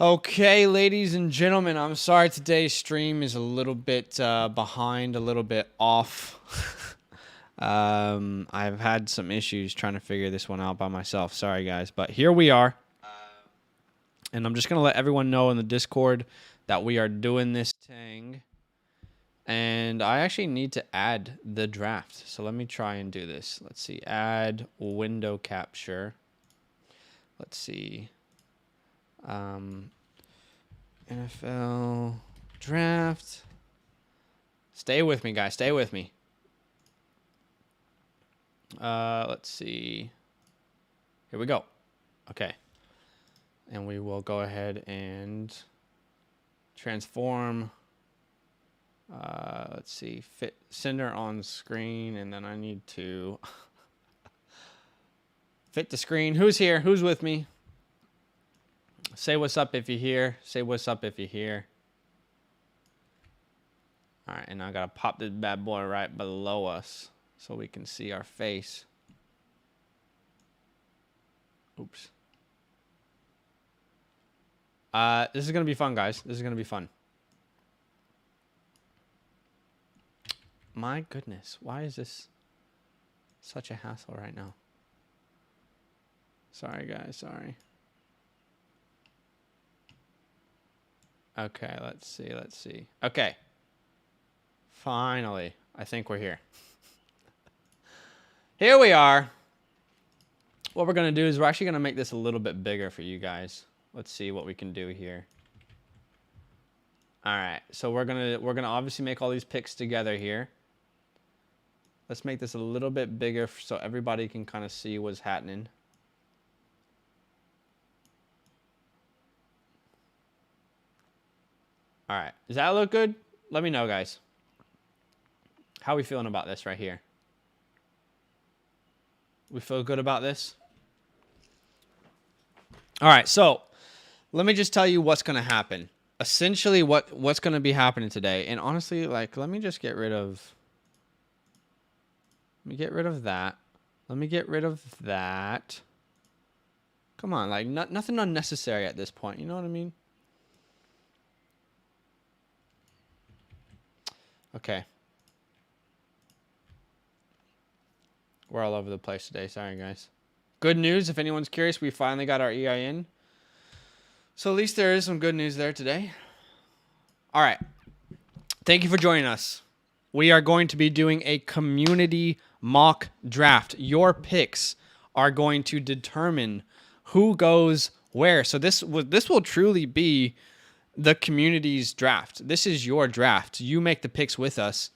Okay, ladies and gentlemen, I'm sorry today's stream is a little bit behind, a little bit off. I've had some issues trying to figure this one out by myself. Sorry, guys, but here we are. And I'm just going to let everyone know in the Discord that we are doing this thing. And I actually need to add the draft. So let me try and do this. Let's see. Add window capture. Let's see. NFL draft. Stay with me, guys. Stay with me. Let's see. Here we go. Okay. And we will go ahead and transform. Let's see. Fit sender on screen. And then I need to fit the screen. Who's here? Who's with me? Say what's up if you're here. Say what's up if you're here. All right, and I gotta pop this bad boy right below us so we can see our face. Oops. This is gonna be fun, guys. This is gonna be fun. My goodness, why is this such a hassle right now? Sorry, guys. Sorry. Okay, let's see. Let's see. Okay. Finally, I think we're here. Here we are. What we're going to do is we're actually going to make this a little bit bigger for you guys. Let's see what we can do here. All right. So we're going to obviously make all these picks together here. Let's make this a little bit bigger so everybody can kind of see what's happening. All right. Does that look good? Let me know, guys. How are we feeling about this right here? We feel good about this? All right. So let me just tell you what's going to happen. Essentially, what's going to be happening today. And honestly, like, let me just get rid of... Let me get rid of that. Let me get rid of that. Come on. Like, nothing unnecessary at this point. You know what I mean? Okay. We're all over the place today. Sorry, guys. Good news, if anyone's curious, we finally got our EIN. So at least there is some good news there today. All right. Thank you for joining us. We are going to be doing a community mock draft. Your picks are going to determine who goes where. So this will truly be the community's draft. This is your draft. You make the picks with us,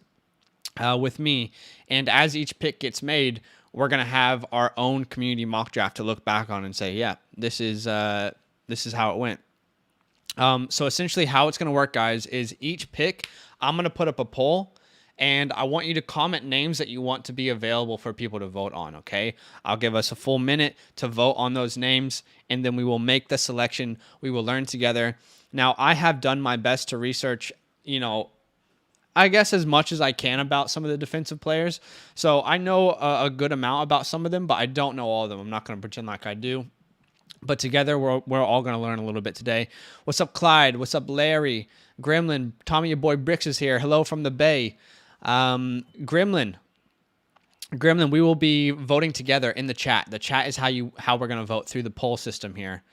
with me, and as each pick gets made, we're gonna have our own community mock draft to look back on and say, yeah, this is how it went. So essentially, how it's gonna work, guys, is each pick I'm gonna put up a poll. And I want you to comment names that you want to be available for people to vote on, okay? I'll give us a full minute to vote on those names, and then we will make the selection. We will learn together. Now, I have done my best to research, I guess, as much as I can about some of the defensive players. So I know a good amount about some of them, but I don't know all of them. I'm not going to pretend like I do. But together, we're all going to learn a little bit today. What's up, Clyde? What's up, Larry? Gremlin. Tommy, your boy Bricks is here. Hello from the Bay. Gremlin, we will be voting together in the chat. The chat is how we're going to vote through the poll system here.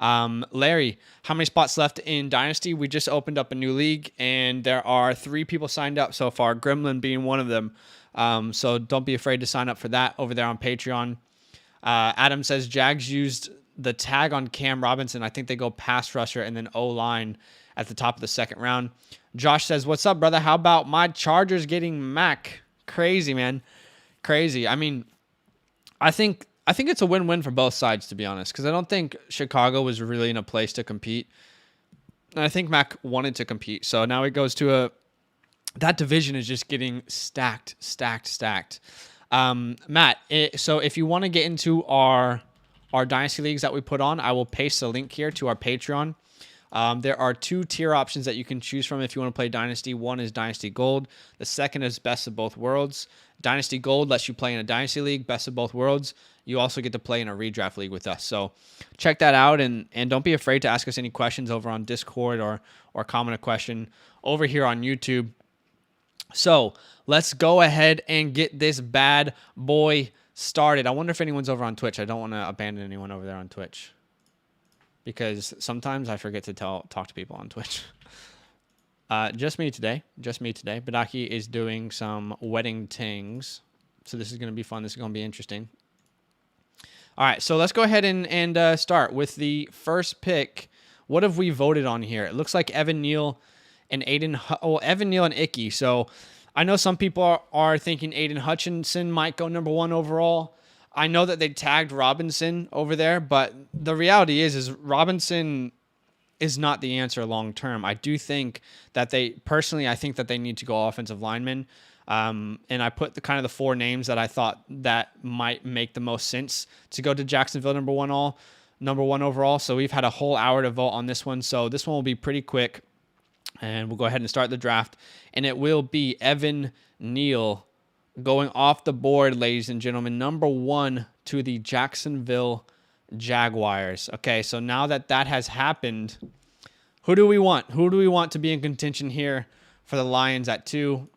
Larry, how many spots left in Dynasty? We just opened up a new league, and there are 3 people signed up so far, Gremlin being one of them. So don't be afraid to sign up for that over there on Patreon. Adam says Jags used the tag on Cam Robinson. I think they go pass rusher and then O-line at the top of the second round. Josh says, what's up, brother? How about my Chargers getting Mac? Crazy, man. Crazy. I mean, I think it's a win-win for both sides, to be honest, because I don't think Chicago was really in a place to compete. And I think Mac wanted to compete. So now it goes to that division is just getting stacked. Matt, so if you want to get into our Dynasty Leagues that we put on, I will paste a link here to our Patreon. There are 2 tier options that you can choose from if you want to play Dynasty. One is Dynasty Gold. The second is Best of Both Worlds. Dynasty Gold lets you play in a Dynasty League, Best of Both Worlds. You also get to play in a redraft league with us. So check that out, and don't be afraid to ask us any questions over on Discord or comment a question over here on YouTube. So let's go ahead and get this bad boy started. I wonder if anyone's over on Twitch. I don't want to abandon anyone over there on Twitch, because sometimes I forget to talk to people on Twitch. Just me today. Badaki is doing some wedding tings, so this is going to be fun. This is going to be interesting. All right, so let's go ahead and start with the first pick. What have we voted on here? It looks like Evan Neal and Evan Neal and Icky. So I know some people are thinking Aiden Hutchinson might go number 1 overall. I know that they tagged Robinson over there, but the reality is Robinson is not the answer long term. I do think that I think that they need to go offensive lineman. And I put the 4 names that I thought that might make the most sense to go to Jacksonville number one overall. So we've had a whole hour to vote on this one. So this one will be pretty quick, and we'll go ahead and start the draft. And it will be Evan Neal going off the board, ladies and gentlemen, number 1 to the Jacksonville Jaguars. Okay, so now that has happened, who do we want? Who do we want to be in contention here for the Lions at 2?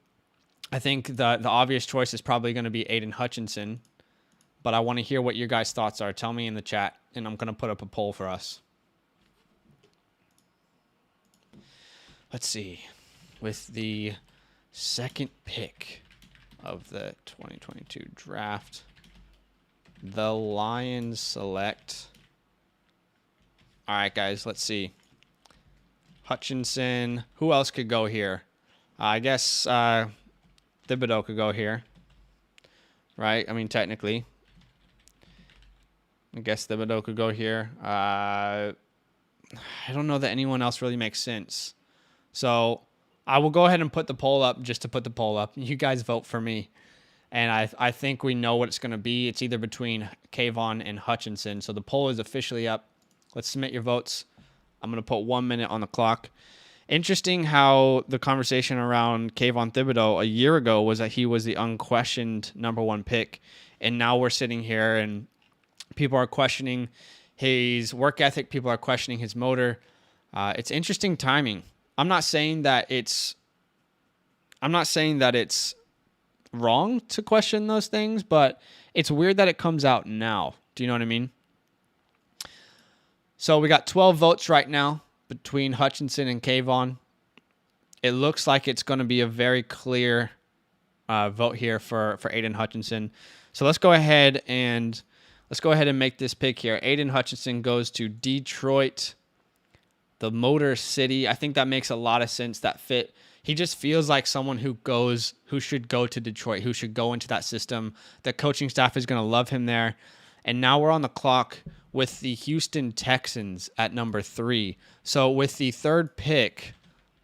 I think the obvious choice is probably going to be Aiden Hutchinson, but I want to hear what your guys' thoughts are. Tell me in the chat, and I'm going to put up a poll for us. Let's see. With the second pick of the 2022 draft, the Lions select. All right, guys, let's see. Hutchinson. Who else could go here? I guess Thibodeau could go here, right? I mean, technically. I guess Thibodeau could go here. I don't know that anyone else really makes sense. So I will go ahead and put the poll up just to put the poll up. You guys vote for me. And I think we know what it's going to be. It's either between Kayvon and Hutchinson. So the poll is officially up. Let's submit your votes. I'm going to put 1 minute on the clock. Interesting how the conversation around Kayvon Thibodeau a year ago was that he was the unquestioned number 1 pick. And now we're sitting here and people are questioning his work ethic. People are questioning his motor. It's interesting timing. I'm not saying that it's wrong to question those things, but it's weird that it comes out now. Do you know what I mean? So we got 12 votes right now between Hutchinson and Kayvon. It looks like it's going to be a very clear vote here for Aiden Hutchinson. So let's go ahead and make this pick here. Aiden Hutchinson goes to Detroit, the Motor City. I think that makes a lot of sense. That fit. He just feels like someone who should go to Detroit, who should go into that system. The coaching staff is going to love him there. And now we're on the clock with the Houston Texans at number 3. So with the third pick,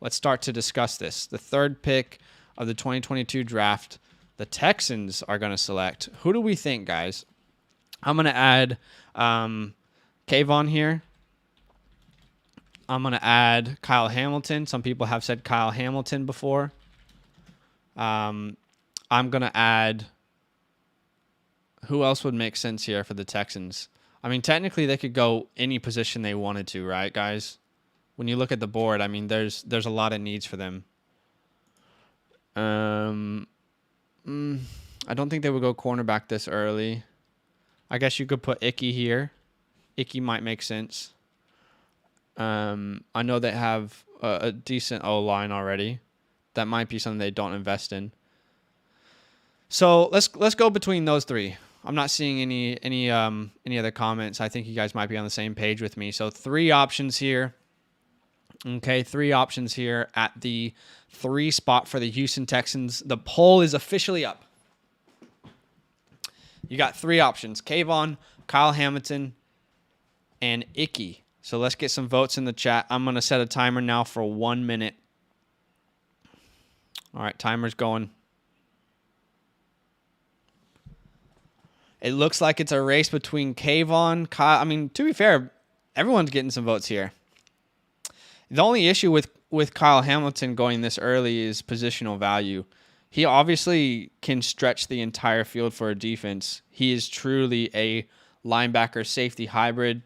let's start to discuss this. The third pick of the 2022 draft, the Texans are going to select. Who do we think, guys? I'm going to add Kayvon here. I'm going to add Kyle Hamilton. Some people have said Kyle Hamilton before. I'm going to add... Who else would make sense here for the Texans? I mean, technically, they could go any position they wanted to, right, guys? When you look at the board, I mean, there's a lot of needs for them. I don't think they would go cornerback this early. I guess you could put Icky here. Icky might make sense. I know they have a decent O-line already. That might be something they don't invest in. So let's go between those three. I'm not seeing any other comments. I think you guys might be on the same page with me. So 3 options here. Okay, 3 options here at the 3 spot for the Houston Texans. The poll is officially up. You got 3 options: Kayvon, Kyle Hamilton, and Icky. So let's get some votes in the chat. I'm going to set a timer now for 1 minute. All right, timer's going. It looks like it's a race between Kayvon, Kyle. I mean, to be fair, everyone's getting some votes here. The only issue with Kyle Hamilton going this early is positional value. He obviously can stretch the entire field for a defense. He is truly a linebacker safety hybrid.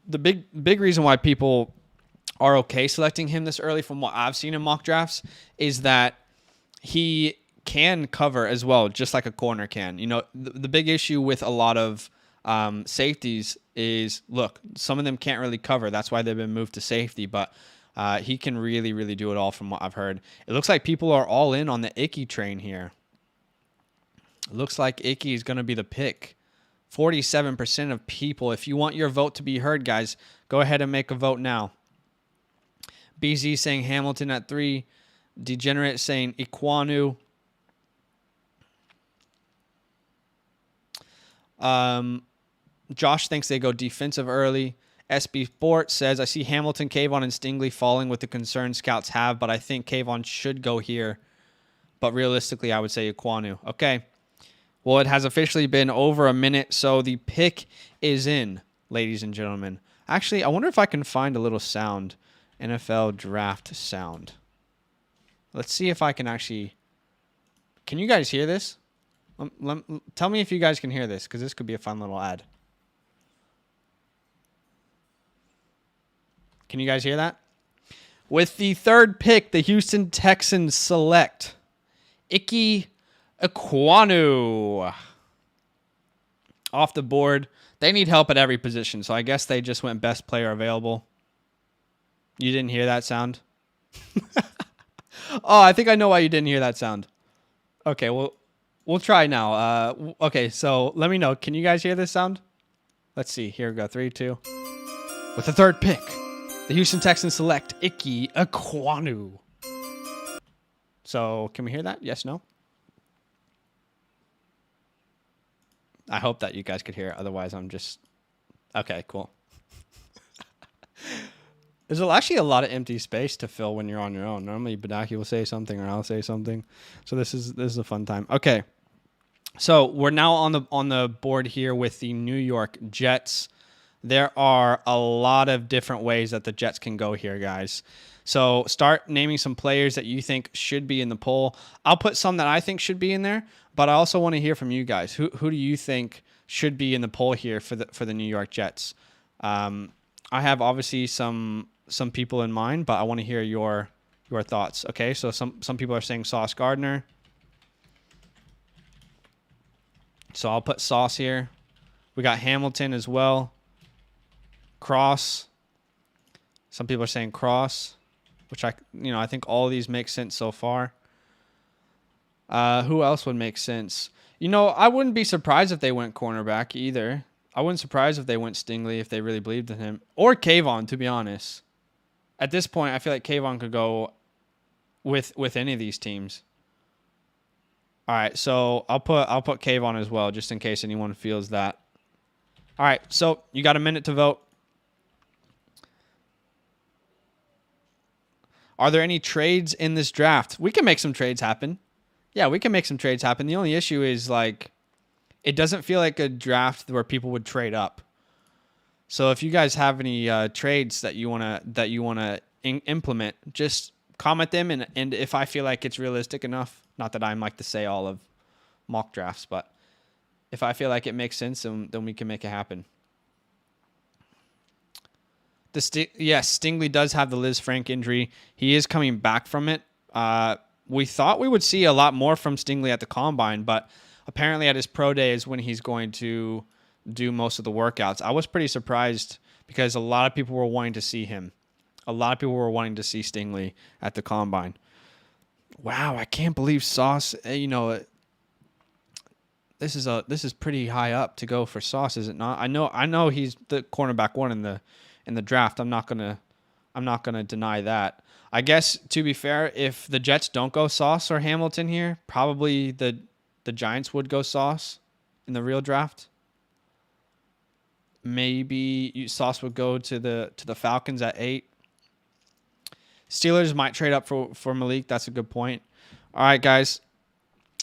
The big reason why people are okay selecting him this early, from what I've seen in mock drafts, is that he can cover as well, just like a corner can. You know, the big issue with a lot of safeties is, look, some of them can't really cover. That's why they've been moved to safety, but he can really, really do it all from what I've heard. It looks like people are all in on the Icky train here. It looks like Icky is going to be the pick. 47% of people. If you want your vote to be heard, guys, go ahead and make a vote now. BZ saying Hamilton at 3. Degenerate saying Iquanu. Josh thinks they go defensive early. SB Sports says, I see Hamilton, Kayvon, and Stingley falling with the concern scouts have, but I think Kayvon should go here. But realistically, I would say Iquanu. Okay. Well, it has officially been over a minute, so the pick is in, ladies and gentlemen. Actually, I wonder if I can find a little sound. NFL draft sound. Let's see if I can actually... Can you guys hear this? Tell me if you guys can hear this, because this could be a fun little ad. Can you guys hear that? With the 3rd pick, the Houston Texans select Icky Iquanu off the board. They need help at every position, so I guess they just went best player available. You didn't hear that sound? Oh, I think I know why you didn't hear that sound. Okay, well, we'll try now. Okay, so let me know. Can you guys hear this sound? Let's see. Here we go. 3, 2. With the 3rd pick, the Houston Texans select Icky Iquanu. So, can we hear that? Yes, no? I hope that you guys could hear it. Otherwise, I'm just... Okay, cool. There's actually a lot of empty space to fill when you're on your own. Normally, Badaki will say something or I'll say something. So this is a fun time. Okay, so we're now on the board here with the New York Jets. There are a lot of different ways that the Jets can go here, guys. So start naming some players that you think should be in the poll. I'll put some that I think should be in there, but I also want to hear from you guys. Who do you think should be in the poll here for the New York Jets? I have obviously some people in mind, but I want to hear your thoughts. Okay, so some people are saying Sauce Gardner. So I'll put Sauce here. We got Hamilton as well. Cross. Some people are saying Cross, which I think all of these make sense so far. Who else would make sense? I wouldn't be surprised if they went cornerback either. I wouldn't surprise if they went Stingley if they really believed in him. Or Kayvon, to be honest. At this point, I feel like Kayvon could go with any of these teams. All right, so I'll put Kayvon as well, just in case anyone feels that. All right, so you got a minute to vote. Are there any trades in this draft? We can make some trades happen. Yeah, we can make some trades happen. The only issue is, like, it doesn't feel like a draft where people would trade up. So if you guys have any trades that you wanna implement, just comment them, and if I feel like it's realistic enough, not that I'm like the say all of mock drafts, but if I feel like it makes sense, then we can make it happen. Yes, Stingley does have the Liz Frank injury. He is coming back from it. We thought we would see a lot more from Stingley at the Combine, but apparently at his pro day is when he's going to do most of the workouts. I was pretty surprised because a lot of people were wanting to see him. A lot of people were wanting to see Stingley at the Combine. Wow, I can't believe Sauce, this is pretty high up to go for Sauce, is it not? I know he's the cornerback one in the draft. I'm not gonna deny that. I guess to be fair, if the Jets don't go Sauce or Hamilton here, probably the Giants would go Sauce in the real draft. Maybe Sauce would go to the Falcons at 8. Steelers might trade up for Malik. That's a good point. All right, guys.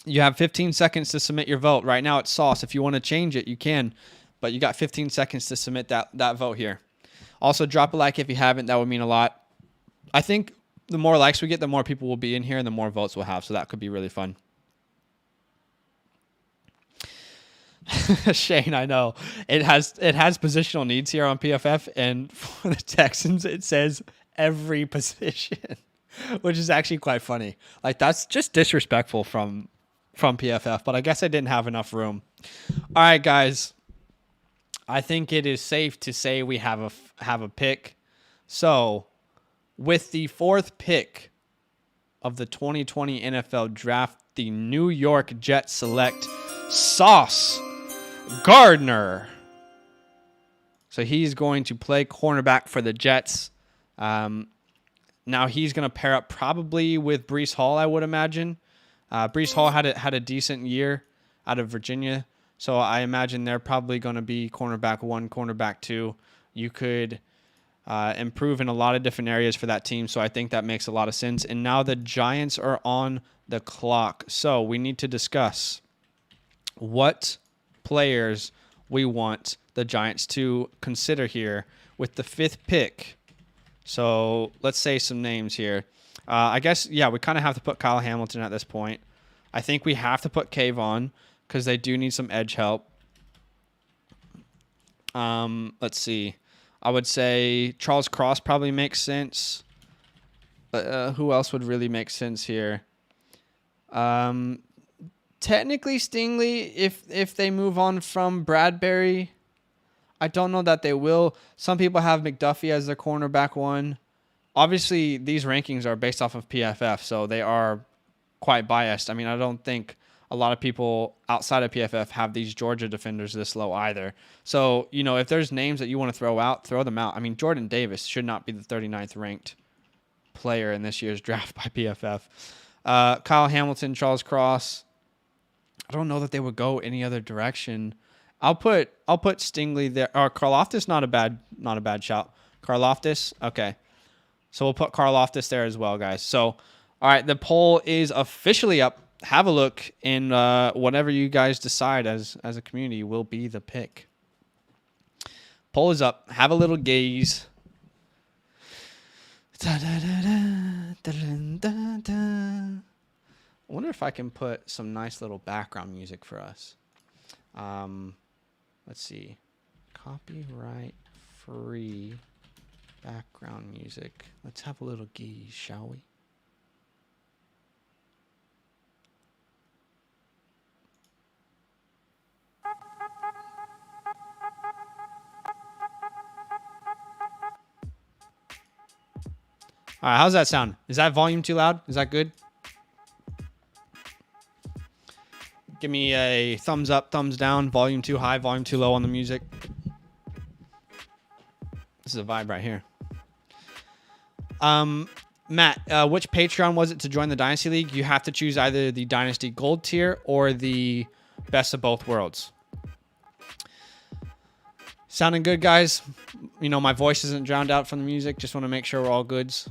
You have 15 seconds to submit your vote. Right now it's Sauce. If you want to change it, you can. But you got 15 seconds to submit that vote here. Also, drop a like if you haven't. That would mean a lot. I think the more likes we get, the more people will be in here and the more votes we'll have. So that could be really fun. Shane, I know. It has positional needs here on PFF. And for the Texans, it says every position, which is actually quite funny. Like, that's just disrespectful from PFF. But I guess I didn't have enough room. All right, guys. I think it is safe to say we have a pick. So, with the 4th pick of the 2020 NFL Draft, the New York Jets select Sauce Gardner. So he's going to play cornerback for the Jets. Now he's going to pair up probably with Breece Hall, I would imagine. Breece Hall had a decent year out of Virginia. So I imagine they're probably going to be cornerback 1, cornerback 2. You could improve in a lot of different areas for that team. So I think that makes a lot of sense. And now the Giants are on the clock. So we need to discuss what players we want the Giants to consider here with the 5th pick. So let's say some names here. I guess, yeah, we kind of have to put Kyle Hamilton at this point. I think we have to put Kayvon because they do need some edge help. Let's see. I would say Charles Cross probably makes sense. Who else would really make sense here? Technically Stingley, if they move on from Bradbury. I don't know that they will. Some people have McDuffie as their cornerback 1. Obviously, these rankings are based off of PFF, so they are quite biased. I mean, I don't think a lot of people outside of PFF have these Georgia defenders this low either. So, if there's names that you want to throw out, throw them out. I mean, Jordan Davis should not be the 39th ranked player in this year's draft by PFF. Kyle Hamilton, Charles Cross. I don't know that they would go any other direction. I'll put Stingley there. Or Karlaftis, not a bad shout. Karlaftis, okay. So we'll put Karlaftis there as well, guys. So, all right, the poll is officially up. Have a look, and whatever you guys decide as a community will be the pick. Poll is up. Have a little gaze. I wonder if I can put some nice little background music for us. Let's see. Copyright free background music. Let's have a little geese, shall we? All right, how's that sound? Is that volume too loud? Is that good? Give me a thumbs up, thumbs down, volume too high, volume too low on the music. This is a vibe right here. Matt, which Patreon was it to join the Dynasty League? You have to choose either the Dynasty Gold tier or the Best of Both Worlds. Sounding good, guys? My voice isn't drowned out from the music. Just want to make sure we're all goods.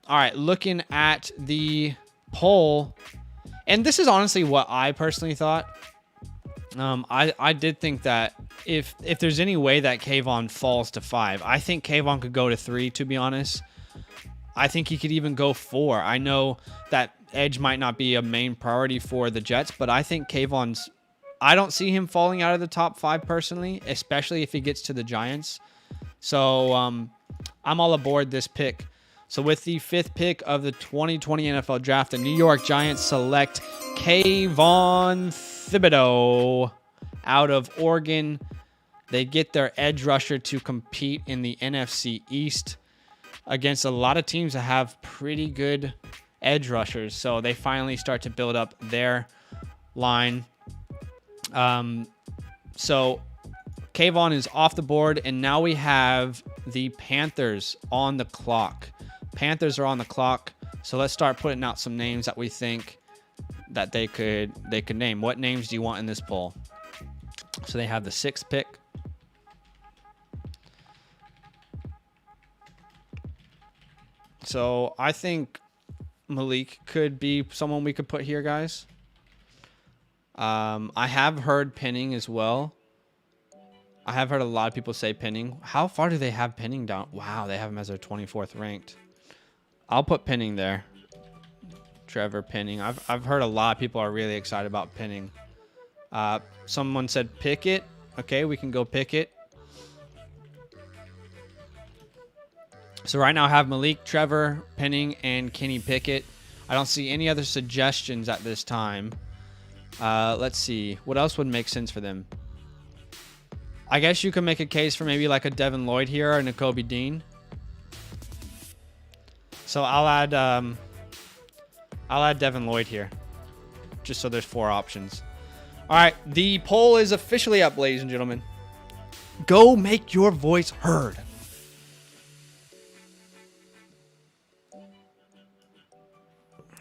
All right, looking at the poll, and this is honestly what I personally thought. I did think that if there's any way that Kayvon falls to 5, I think Kayvon could go to 3, to be honest. I think he could even go 4. I know that edge might not be a main priority for the Jets, but I think Kayvon's... I don't see him falling out of the top 5 personally, especially if he gets to the Giants. So I'm all aboard this pick. So with the 5th pick of the 2020 NFL Draft, the New York Giants select Kayvon Thibodeaux out of Oregon. They get their edge rusher to compete in the NFC East against a lot of teams that have pretty good edge rushers. So they finally start to build up their line. So Kayvon is off the board, and now we have the Panthers on the clock. Panthers are on the clock, so let's start putting out some names that we think that they could name. What names do you want in this poll? So they have the 6th pick. So I think Malik could be someone we could put here, guys. I have heard Penning as well. I have heard a lot of people say Penning. How far do they have Penning down? Wow, they have him as their 24th ranked. I'll put Penning there. Trevor Penning. I've heard a lot of people are really excited about Penning. Someone said Pickett. Okay, we can go Pickett. So right now I have Malik, Trevor, Penning, and Kenny Pickett. I don't see any other suggestions at this time. Let's see. What else would make sense for them? I guess you could make a case for maybe like a Devin Lloyd here or Nakobe Dean. So I'll add Devin Lloyd here, just so there's 4 options. All right, the poll is officially up, ladies and gentlemen. Go make your voice heard.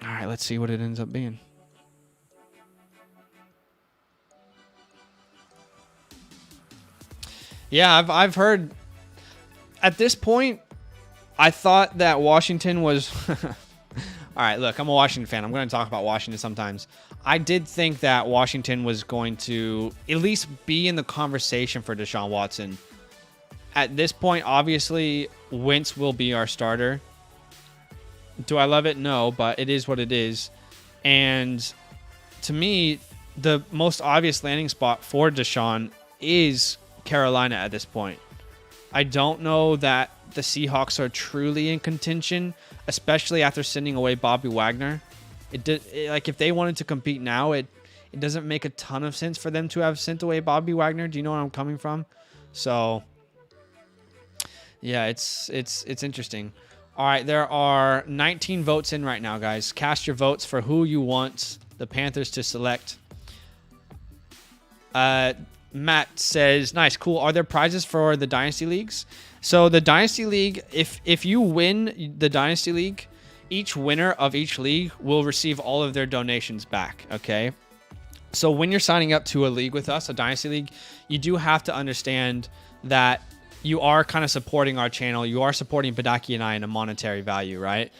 All right, let's see what it ends up being. Yeah, I've heard at this point, I thought that Washington was all right, look, I'm a Washington fan. I'm going to talk about Washington sometimes. I did think that Washington was going to at least be in the conversation for Deshaun Watson. At this point, obviously, Wentz will be our starter. Do I love it? No, but it is what it is. And to me, the most obvious landing spot for Deshaun is Carolina at this point. I don't know that the Seahawks are truly in contention, especially after sending away Bobby Wagner. Like if they wanted to compete now, it doesn't make a ton of sense for them to have sent away Bobby Wagner. Do you know where I'm coming from? So yeah, it's interesting. All right, there are 19 votes in right now, guys. Cast your votes for who you want the Panthers to select. Matt says, nice, cool. Are there prizes for the Dynasty Leagues? So the Dynasty League, if you win the Dynasty League, each winner of each league will receive all of their donations back, okay? So when you're signing up to a league with us, a Dynasty League, you do have to understand that you are kind of supporting our channel. You are supporting Badaki and I in a monetary value, right?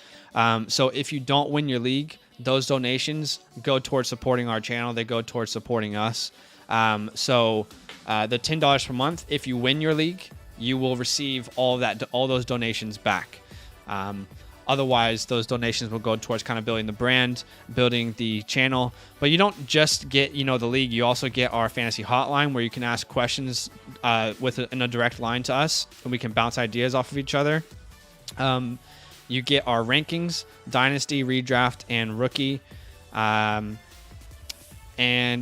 So if you don't win your league, those donations go towards supporting our channel. They go towards supporting us. So the $10 per month, if you win your league, you will receive all those donations back. Otherwise, those donations will go towards kind of building the brand, building the channel. But you don't just get, the league. You also get our fantasy hotline where you can ask questions in a direct line to us, and we can bounce ideas off of each other. You get our rankings, Dynasty, Redraft, and Rookie. And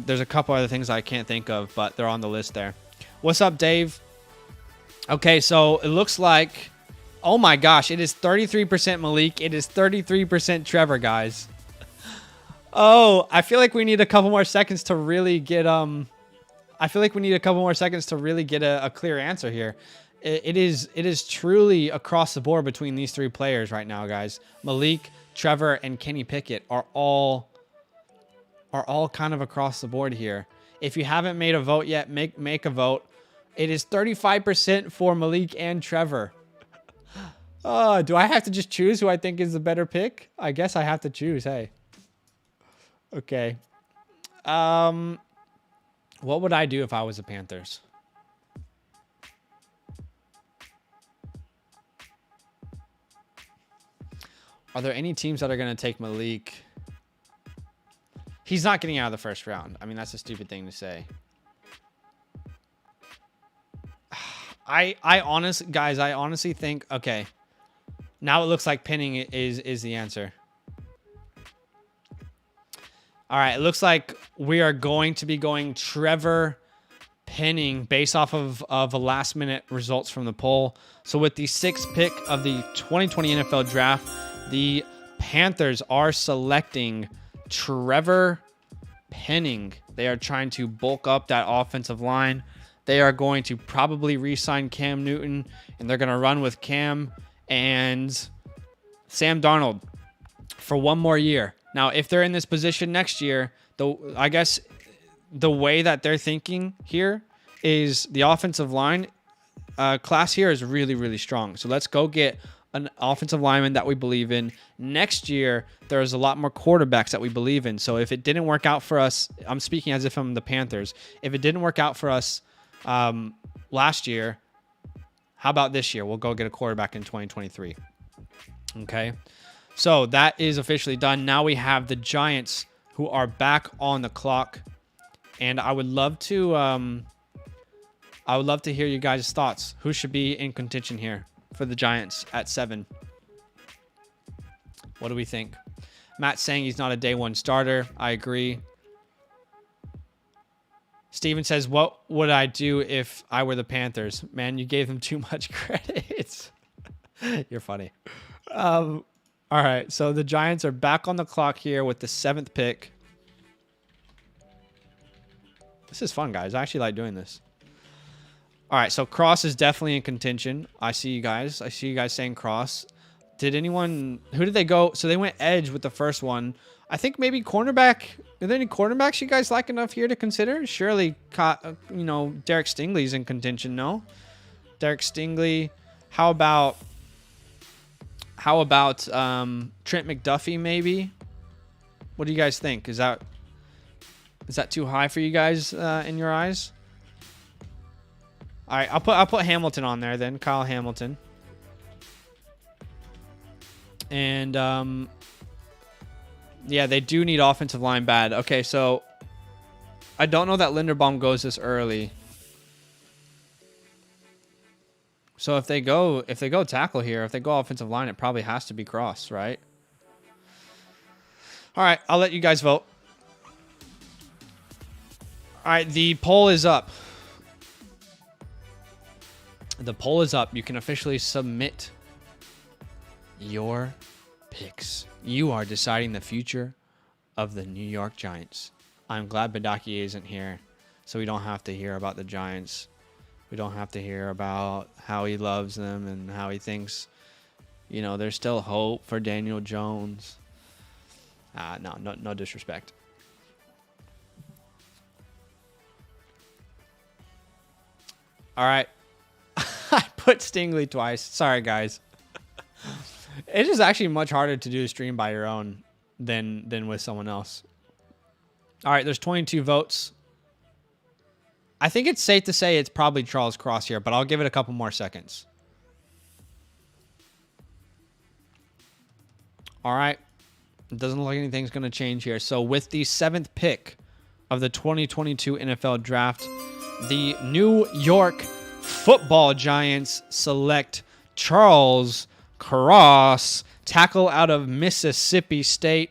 there's a couple other things I can't think of, but they're on the list there. What's up, Dave? Okay, so it looks like, oh my gosh, it is 33% Malik. It is 33% Trevor, guys. Oh, I feel like we need a couple more seconds to really get a clear answer here. It is truly across the board between these 3 players right now, guys. Malik, Trevor, and Kenny Pickett are all kind of across the board here. If you haven't made a vote yet, make a vote. It is 35% for Malik and Trevor. Do I have to just choose who I think is the better pick? I guess I have to choose, hey. Okay. What would I do if I was the Panthers? Are there any teams that are going to take Malik? He's not getting out of the first round. I mean, that's a stupid thing to say. I honestly think, okay, now it looks like pinning is the answer. All right, it looks like we are going to be going Trevor Penning based off of a last-minute results from the poll. So with the 6th pick of the 2020 NFL Draft, the Panthers are selecting Trevor Penning. They are trying to bulk up that offensive line. They are going to probably re-sign Cam Newton, and they're going to run with Cam and Sam Darnold for one more year. Now, if they're in this position next year, I guess the way that they're thinking here is the offensive line class here is really, really strong. So let's go get an offensive lineman that we believe in. Next year, there's a lot more quarterbacks that we believe in. So if it didn't work out for us, I'm speaking as if I'm the Panthers. If it didn't work out for us last year, how about this year? We'll go get a quarterback in 2023. Okay. So that is officially done. Now we have the Giants who are back on the clock. And I would love to hear you guys' thoughts. Who should be in contention here for the Giants at 7? What do we think? Matt's saying he's not a day one starter. I agree. Steven says, what would I do if I were the Panthers? Man, you gave them too much credit. You're funny. All right, so the Giants are back on the clock here with the 7th pick. This is fun, guys. I actually like doing this. All right, so Cross is definitely in contention. I see you guys. I see you guys saying Cross. Did anyone... Who did they go? So they went edge with the first one. I think maybe cornerback... Are there any cornerbacks you guys like enough here to consider? Surely, Derek Stingley's in contention, no? Derek Stingley. How about Trent McDuffie, maybe? What do you guys think? Is that too high for you guys in your eyes? All right, I'll put Hamilton on there then, Kyle Hamilton. And yeah, they do need offensive line bad. Okay, so I don't know that Linderbaum goes this early. So if they go tackle here, if they go offensive line, it probably has to be Cross, right? All right, I'll let you guys vote. All right, the poll is up. The poll is up. You can officially submit your picks. You are deciding the future of the New York Giants. I'm glad Badaki isn't here, so we don't have to hear about the Giants. We don't have to hear about how he loves them and how he thinks, there's still hope for Daniel Jones. No disrespect. All right. I put Stingley twice. Sorry, guys. It is actually much harder to do a stream by your own than with someone else. All right, there's 22 votes. I think it's safe to say it's probably Charles Cross here, but I'll give it a couple more seconds. All right. It doesn't look like anything's going to change here. So with the 7th pick of the 2022 NFL Draft, the New York Football Giants select Charles Cross, tackle out of Mississippi State.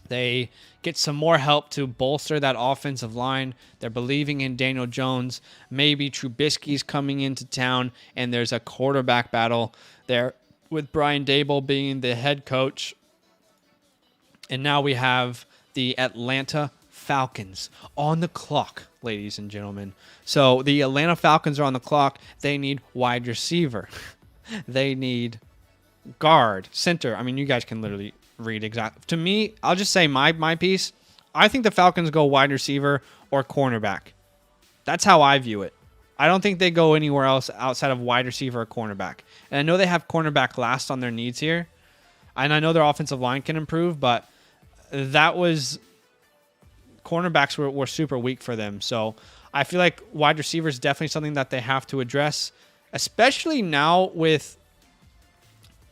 They get some more help to bolster that offensive line. They're believing in Daniel Jones. Maybe Trubisky's coming into town, and there's a quarterback battle there with Brian Daboll being the head coach. And now we have the Atlanta Falcons on the clock, ladies and gentlemen. So the Atlanta Falcons are on the clock. They need wide receiver. They need guard, center. I mean, you guys can literally read exactly. To me, I'll just say my piece. I think the Falcons go wide receiver or cornerback. That's how I view it. I don't think they go anywhere else outside of wide receiver or cornerback. And I know they have cornerback last on their needs here. And I know their offensive line can improve, but cornerbacks were super weak for them. So I feel like wide receiver is definitely something that they have to address, especially now with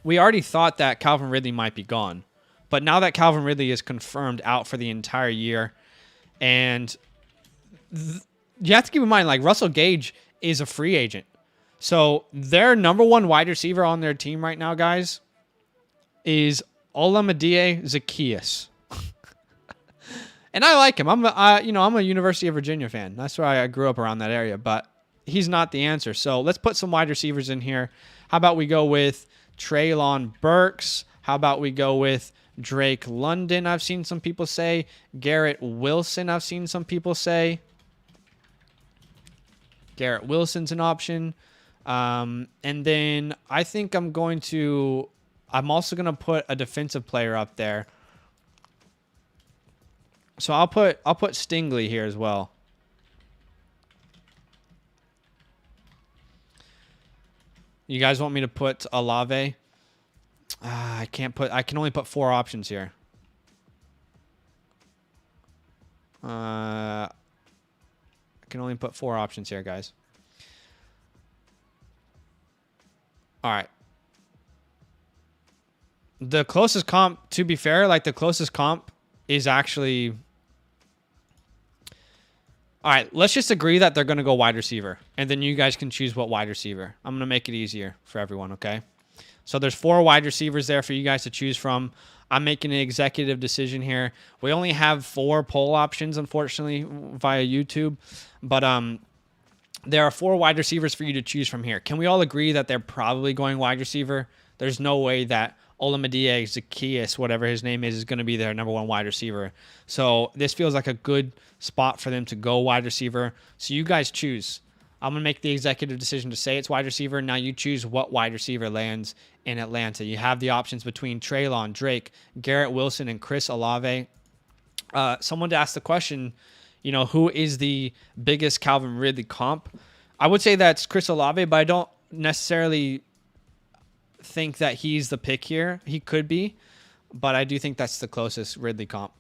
we already thought that Calvin Ridley might be gone. But now that Calvin Ridley is confirmed out for the entire year, and you have to keep in mind, like, Russell Gage is a free agent. So their number one wide receiver on their team right now, guys, is Olamide Zaccheaus. And I like him. I'm a University of Virginia fan. That's why I grew up around that area. But he's not the answer. So let's put some wide receivers in here. How about we go with Treylon Burks? How about we go with Drake London? I've seen some people say. Garrett Wilson, I've seen some people say. Garrett Wilson's an option. And then I think I'm also going to put a defensive player up there. So I'll put Stingley here as well. You guys want me to put Olave? I can only put 4 options here. I can only put 4 options here, guys. All right. The closest comp, to be fair, like the closest comp is actually... All right, let's just agree that they're going to go wide receiver. And then you guys can choose what wide receiver. I'm going to make it easier for everyone, okay? So there's 4 wide receivers there for you guys to choose from. I'm making an executive decision here. We only have 4 poll options, unfortunately, via YouTube. But there are 4 wide receivers for you to choose from here. Can we all agree that they're probably going wide receiver? There's no way that Olamide Zaccheaus, whatever his name is going to be their number 1 wide receiver. So this feels like a good spot for them to go wide receiver. So you guys choose. I'm going to make the executive decision to say it's wide receiver. Now you choose what wide receiver lands in Atlanta. You have the options between Treylon, Drake, Garrett Wilson, and Chris Olave. Someone asked the question, who is the biggest Calvin Ridley comp? I would say that's Chris Olave, but I don't necessarily think that he's the pick here. He could be, but I do think that's the closest Ridley comp.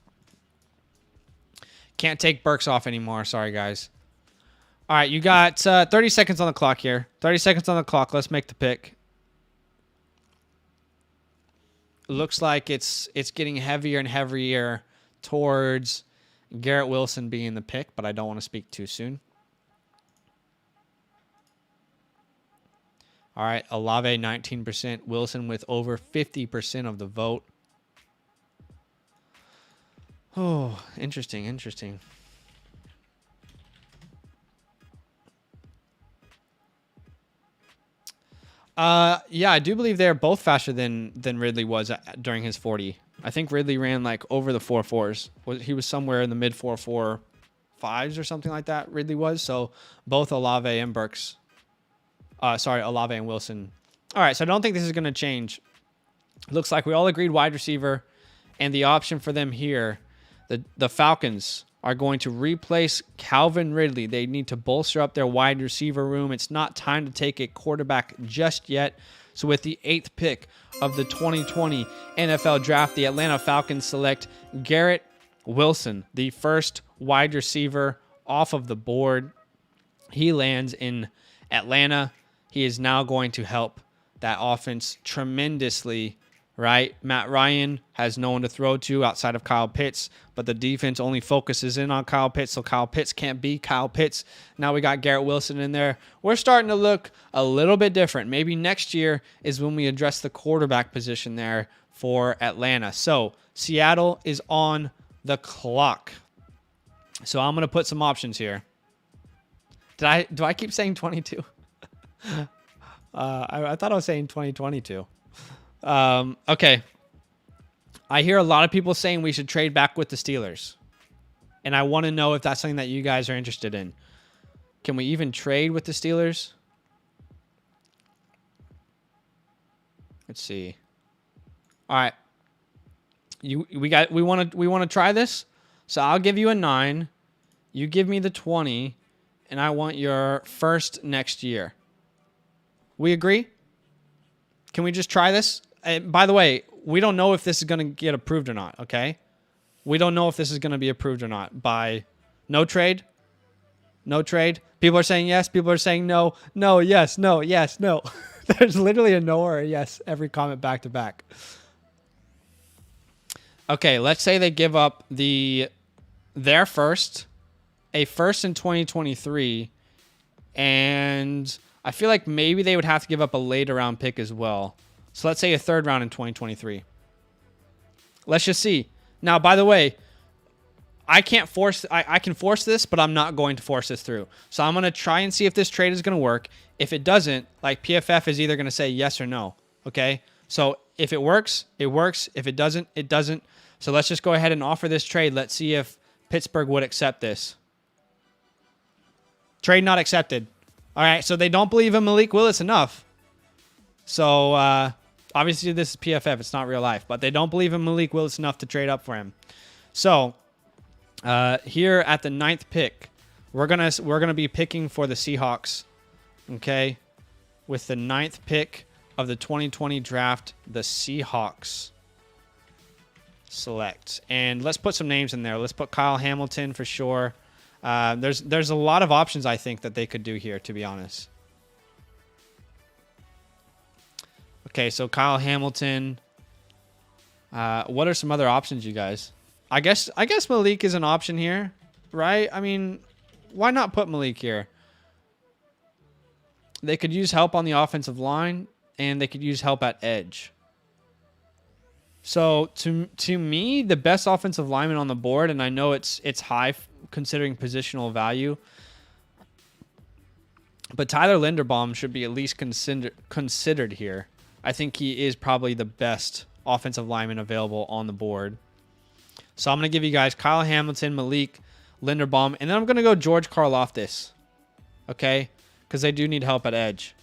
Can't take Burks off anymore. Sorry, guys. All right, you got 30 seconds on the clock here. 30 seconds on the clock. Let's make the pick. Looks like it's getting heavier and heavier towards Garrett Wilson being the pick, but I don't want to speak too soon. All right, Olave 19%, Wilson with over 50% of the vote. Oh, interesting. Yeah, I do believe they're both faster than Ridley was during his 40. I think Ridley ran like over the 4.4s. He was somewhere in the mid 4.45s or something like that. Ridley was. So both Olave and Burks. Olave and Wilson. All right, so I don't think this is going to change. Looks like we all agreed wide receiver, and the option for them here, the Falcons are going to replace Calvin Ridley. They need to bolster up their wide receiver room. It's not time to take a quarterback just yet. So with the 8th pick of the 2020 NFL Draft, the Atlanta Falcons select Garrett Wilson, the first wide receiver off of the board. He lands in Atlanta. He is now going to help that offense tremendously, right? Matt Ryan has no one to throw to outside of Kyle Pitts, but the defense only focuses in on Kyle Pitts, so Kyle Pitts can't be Kyle Pitts. Now we got Garrett Wilson in there. We're starting to look a little bit different. Maybe next year is when we address the quarterback position there for Atlanta. So Seattle is on the clock. So I'm going to put some options here. Do I keep saying 22? I thought I was saying 2022. Okay. I hear a lot of people saying we should trade back with the Steelers. And I want to know if that's something that you guys are interested in. Can we even trade with the Steelers? Let's see. All right. We want to try this? So I'll give you a 9. You give me the 20, and I want your first next year. We agree? Can we just try this? By the way, we don't know if this is going to get approved or not, okay? We don't know if this is going to be approved or not. By no trade? No trade? People are saying yes. People are saying no. No, yes, no, yes, no. There's literally a no or a yes every comment back to back. Okay, let's say they give up their first, a first in 2023, and I feel like maybe they would have to give up a later round pick as well. So let's say a third round in 2023. Let's just see. Now, by the way, I can force this, but I'm not going to force this through. So I'm going to try and see if this trade is going to work. If it doesn't, like, PFF is either going to say yes or no. Okay? So if it works, it works. If it doesn't, it doesn't. So let's just go ahead and offer this trade. Let's see if Pittsburgh would accept this. Trade not accepted. All right, so they don't believe in Malik Willis enough. So obviously this is PFF. It's not real life. But they don't believe in Malik Willis enough to trade up for him. So here at the 9th pick, we're gonna be picking for the Seahawks. Okay, with the 9th pick of the 2020 draft, the Seahawks select, and let's put some names in there. Let's put Kyle Hamilton for sure. There's a lot of options I think that they could do here, to be honest. Okay, so Kyle Hamilton. What are some other options, you guys? I guess Malik is an option here, right? I mean, why not put Malik here? They could use help on the offensive line, and they could use help at edge. So to me, the best offensive lineman on the board, and I know it's high considering positional value, but Tyler Linderbaum should be at least considered here. I think he is probably the best offensive lineman available on the board. So I'm going to give you guys Kyle Hamilton, Malik, Linderbaum, and then I'm going to go George Karlaftis. Okay? Because they do need help at edge.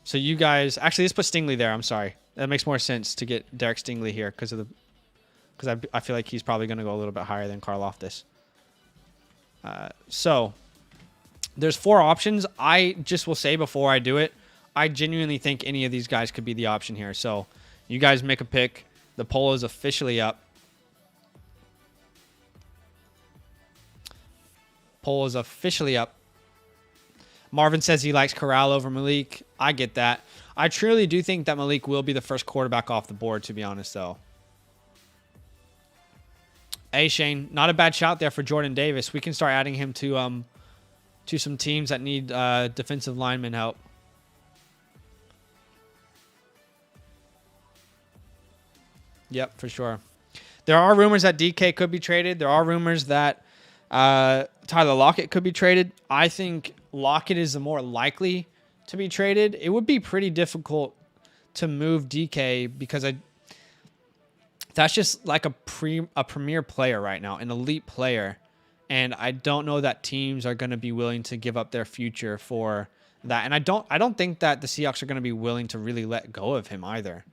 So you guys... Actually, let's put Stingley there. I'm sorry. That makes more sense to get Derek Stingley here because I feel like he's probably going to go a little bit higher than Karlaftis. So there's 4 options. I just will say before I do it, I genuinely think any of these guys could be the option here. So you guys make a pick. The poll is officially up. Poll is officially up. Marvin says he likes Corral over Malik. I get that. I truly do think that Malik will be the first quarterback off the board, to be honest, though. Hey, Shane, not a bad shout there for Jordan Davis. We can start adding him to some teams that need defensive lineman help. Yep, for sure. There are rumors that DK could be traded. There are rumors that Tyler Lockett could be traded. I think Lockett is the more likely to be traded. It would be pretty difficult to move DK because that's just like a premier player right now, an elite player. And I don't know that teams are going to be willing to give up their future for that. And I don't think that the Seahawks are going to be willing to really let go of him either.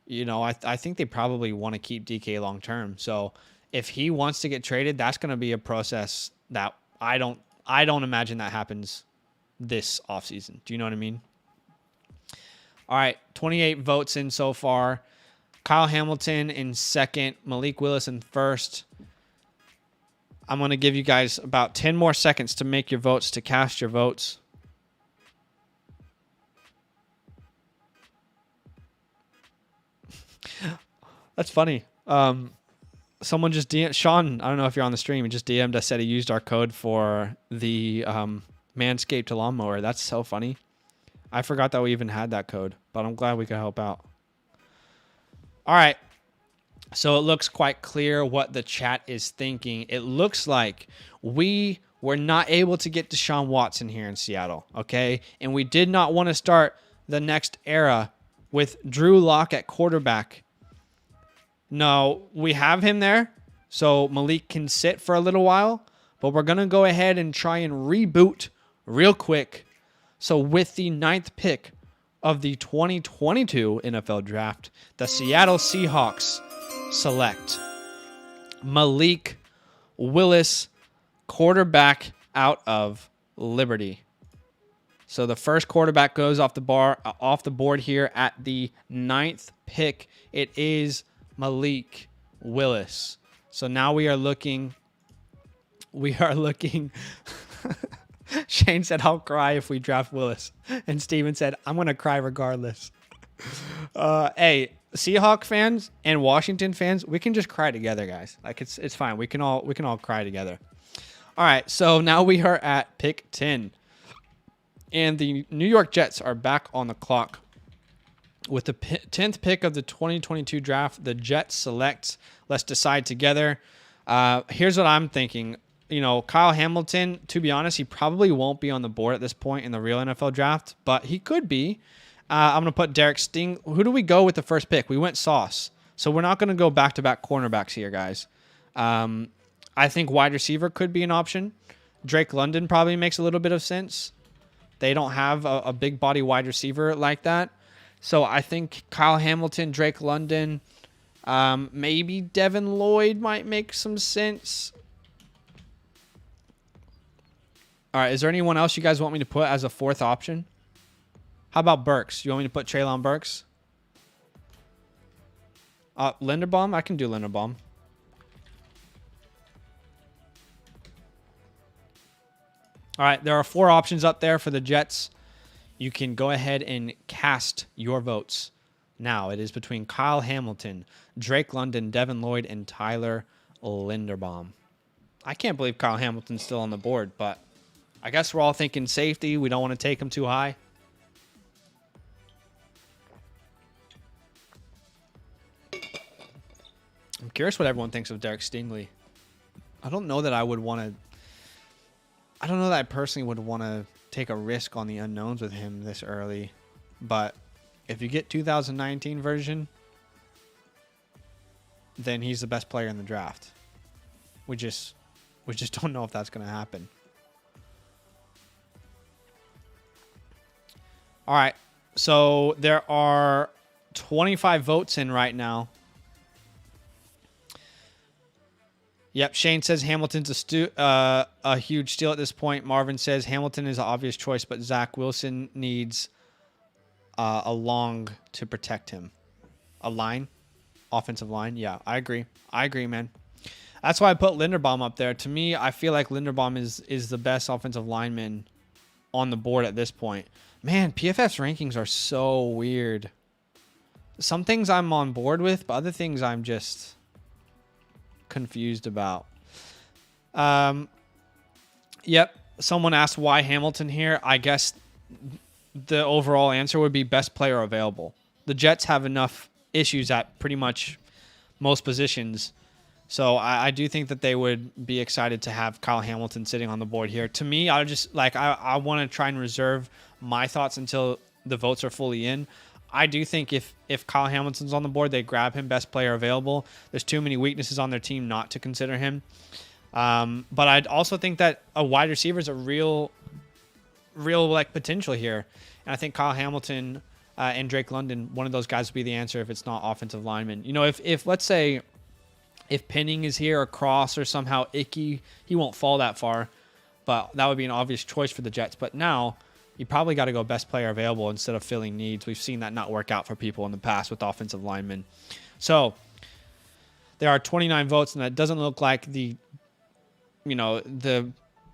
You know, I think they probably want to keep DK long term. So if he wants to get traded, that's going to be a process that I don't imagine that happens this offseason. Do you know what I mean? All right, 28 votes in so far. Kyle Hamilton in second, Malik Willis in first. I'm going to give you guys about 10 more seconds to make your votes, to cast your votes. That's funny. Someone just DM'd, Sean, I don't know if you're on the stream, he just DM'd us, said he used our code for the Manscaped lawnmower. That's so funny. I forgot that we even had that code, but I'm glad we could help out. All right. So it looks quite clear what the chat is thinking. It looks like we were not able to get Deshaun Watson here in Seattle, okay? And we did not want to start the next era with Drew Lock at quarterback. No, we have him there, so Malik can sit for a little while, but we're going to go ahead and try and reboot real quick. So with the 9th pick of the 2022 NFL Draft, the Seattle Seahawks select Malik Willis, quarterback out of Liberty. So the first quarterback goes off the board here at the 9th pick. It is Malik Willis. So now we are looking Shane said, I'll cry if we draft Willis. And Steven said, I'm going to cry regardless. Hey, Seahawk fans and Washington fans, we can just cry together, guys. Like it's fine. We can all cry together. All right, so now we are at pick 10. And the New York Jets are back on the clock. With the 10th pick of the 2022 draft, the Jets select, let's decide together. Here's what I'm thinking. Kyle Hamilton, to be honest, he probably won't be on the board at this point in the real NFL draft, but he could be. I'm going to put Derek Sting. Who do we go with the first pick? We went Sauce. So we're not going to go back-to-back cornerbacks here, guys. I think wide receiver could be an option. Drake London probably makes a little bit of sense. They don't have a big body wide receiver like that. So I think Kyle Hamilton, Drake London, maybe Devin Lloyd might make some sense. All right, is there anyone else you guys want me to put as a fourth option? How about Burks? You want me to put Treylon Burks? Linderbaum? I can do Linderbaum. All right, there are 4 options up there for the Jets. You can go ahead and cast your votes now. It is between Kyle Hamilton, Drake London, Devin Lloyd, and Tyler Linderbaum. I can't believe Kyle Hamilton's still on the board, but I guess we're all thinking safety. We don't want to take him too high. I'm curious what everyone thinks of Derek Stingley. I don't know that I personally would want to take a risk on the unknowns with him this early. But if you get 2019 version, then he's the best player in the draft. We just don't know if that's going to happen. All right. So there are 25 votes in right now. Yep, Shane says Hamilton's a huge steal at this point. Marvin says Hamilton is an obvious choice, but Zach Wilson needs a long to protect him. A line? Offensive line? Yeah, I agree. Man. That's why I put Linderbaum up there. To me, I feel like Linderbaum is the best offensive lineman on the board at this point. Man, PFF's rankings are so weird. Some things I'm on board with, but other things I'm just confused about. Yep. Someone asked why Hamilton here. I guess the overall answer would be best player available. The Jets have enough issues at pretty much most positions. So I do think that they would be excited to have Kyle Hamilton sitting on the board here. To me, I want to try and reserve my thoughts until the votes are fully in. I do think if Kyle Hamilton's on the board, they grab him best player available. There's too many weaknesses on their team not to consider him. But I'd also think that a wide receiver is a real like potential here. And I think Kyle Hamilton and Drake London, one of those guys would be the answer if it's not offensive lineman. If let's say if Penning is here or Cross or somehow Icky, he won't fall that far. But that would be an obvious choice for the Jets. But now you probably got to go best player available instead of filling needs. We've seen that not work out for people in the past with offensive linemen. So there are 29 votes, and that doesn't look like it's going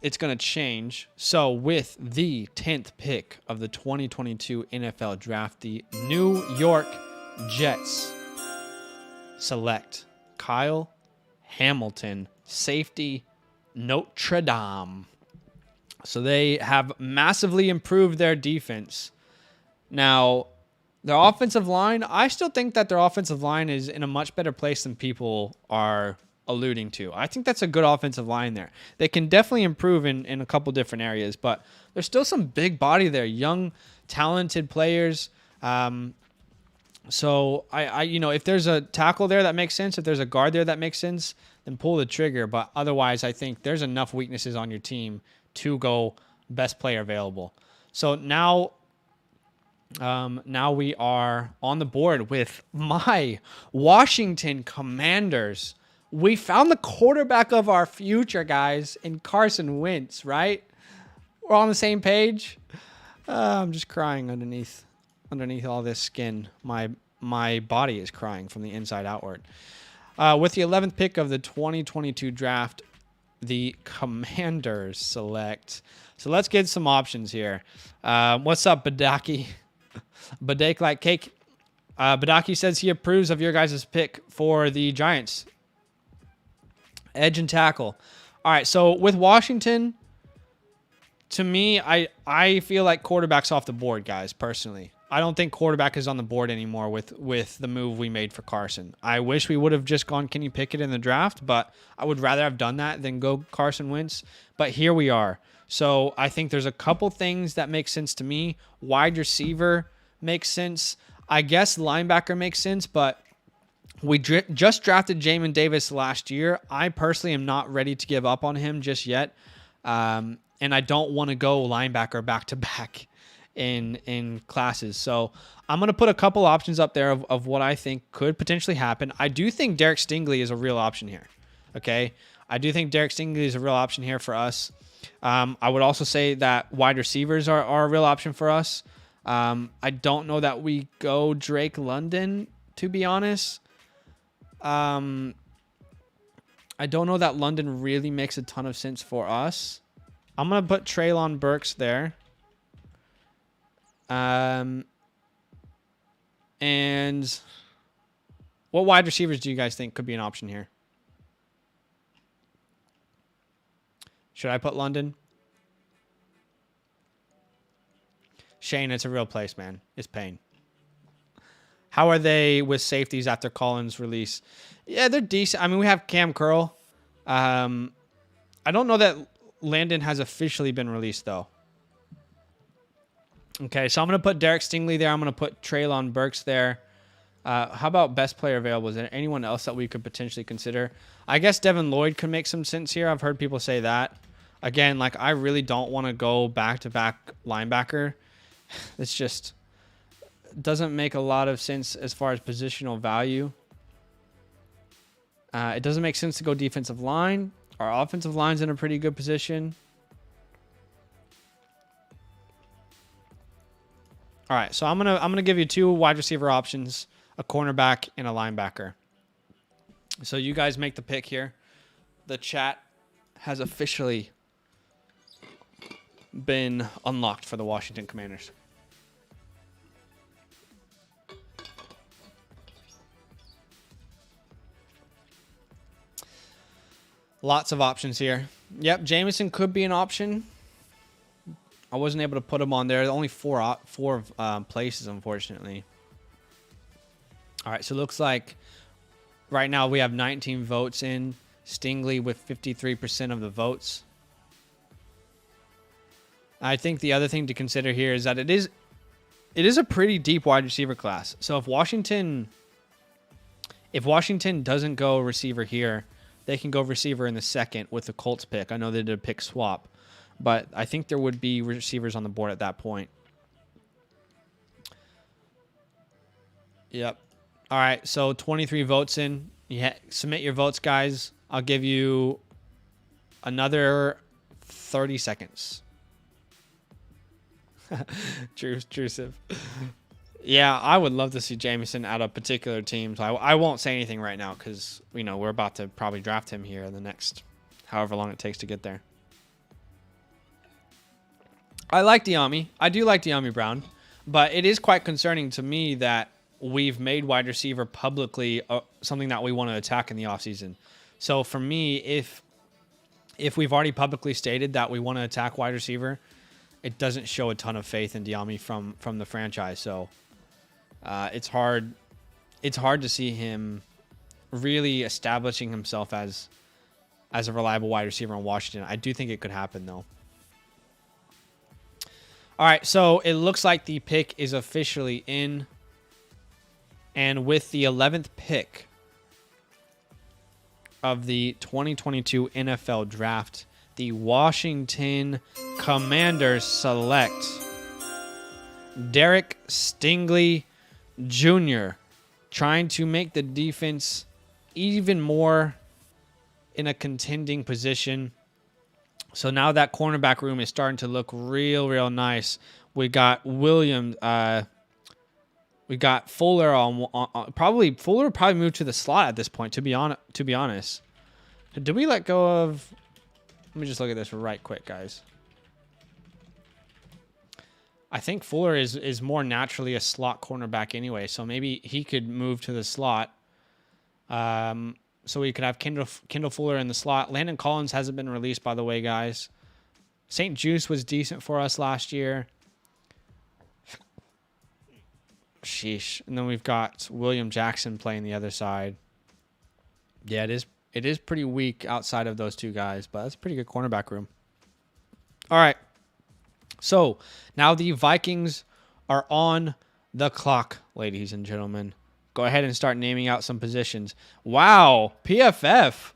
to change. So with the 10th pick of the 2022 NFL Draft, the New York Jets select Kyle Hamilton, safety, Notre Dame. So they have massively improved their defense. Now, their offensive line, I still think that their offensive line is in a much better place than people are alluding to. I think that's a good offensive line there. They can definitely improve in a couple different areas, but there's still some big body there, young, talented players. So if there's a tackle there that makes sense, if there's a guard there that makes sense, then pull the trigger. But otherwise, I think there's enough weaknesses on your team to go best player available. So now we are on the board with my Washington Commanders. We found the quarterback of our future, guys, in Carson Wentz, right? We're on the same page. I'm just crying underneath all this skin. My body is crying from the inside outward. With the 11th pick of the 2022 draft, the Commanders select. So let's get some options here. What's up, Badaki? Badake like cake. Badaki says he approves of your guys' pick for the Giants. Edge and tackle. All right, so with Washington, to me, I feel like quarterback's off the board, guys, personally. I don't think quarterback is on the board anymore with the move we made for Carson. I wish we would have just gone Kenny Pickett in the draft, but I would rather have done that than go Carson Wentz. But here we are. So I think there's a couple things that make sense to me. Wide receiver makes sense. I guess linebacker makes sense, but we just drafted Jamin Davis last year. I personally am not ready to give up on him just yet. And I don't want to go linebacker back-to-back in classes. So I'm going to put a couple options up there of what I think could potentially happen. I do think Derek Stingley is a real option here. Okay? I do think Derek Stingley is a real option here for us. I would also say that wide receivers are a real option for us. I don't know that we go Drake London, to be honest. I don't know that London really makes a ton of sense for us. I'm going to put Treylon Burks there. And what wide receivers do you guys think could be an option here? Should I put London? Shane, it's a real place, man. It's pain. How are they with safeties after Collins' release? Yeah, they're decent. I mean, we have Cam Curl. I don't know that Landon has officially been released, though. Okay, so I'm going to put Derek Stingley there. I'm going to put Treylon Burks there. How about best player available? Is there anyone else that we could potentially consider? I guess Devin Lloyd could make some sense here. I've heard people say that. Again, like, I really don't want to go back-to-back linebacker. It's just doesn't make a lot of sense as far as positional value. It doesn't make sense to go defensive line. Our offensive line's in a pretty good position. All right, so I'm gonna give you two wide receiver options, a cornerback and a linebacker. So you guys make the pick here. The chat has officially been unlocked for the Washington Commanders. Lots of options here. Yep, Jameson could be an option. I wasn't able to put him on there. Only four places, unfortunately. All right, so it looks like right now we have 19 votes in. Stingley with 53% of the votes. I think the other thing to consider here is that it is a pretty deep wide receiver class. So if Washington doesn't go receiver here, they can go receiver in the second with the Colts pick. I know they did a pick swap. But I think there would be receivers on the board at that point. Yep. All right, so 23 votes in. Submit your votes, guys. I'll give you another 30 seconds. True, Siv. Yeah, I would love to see Jameson at a particular team. So I won't say anything right now because, we're about to probably draft him here in the next however long it takes to get there. I like Diami. I do like Diami Brown, but it is quite concerning to me that we've made wide receiver publicly something that we want to attack in the offseason. So for me, if we've already publicly stated that we want to attack wide receiver, it doesn't show a ton of faith in Diami from the franchise. So it's hard to see him really establishing himself as a reliable wide receiver in Washington. I do think it could happen though. All right, so it looks like the pick is officially in. And with the 11th pick of the 2022 NFL Draft, the Washington Commanders select Derek Stingley Jr., trying to make the defense even more in a contending position. So now that cornerback room is starting to look real nice. We got Williams. We got Fuller on probably. Fuller probably moved to the slot at this point. To be honest, did we let go of? Let me just look at this right quick, guys. I think Fuller is more naturally a slot cornerback anyway, so maybe he could move to the slot. So we could have Kendall Fuller in the slot. Landon Collins hasn't been released, by the way, guys. St. Juice was decent for us last year. Sheesh. And then we've got William Jackson playing the other side. Yeah, it is pretty weak outside of those two guys, but that's a pretty good cornerback room. All right. So now the Vikings are on the clock, ladies and gentlemen. Go ahead and start naming out some positions. Wow, PFF.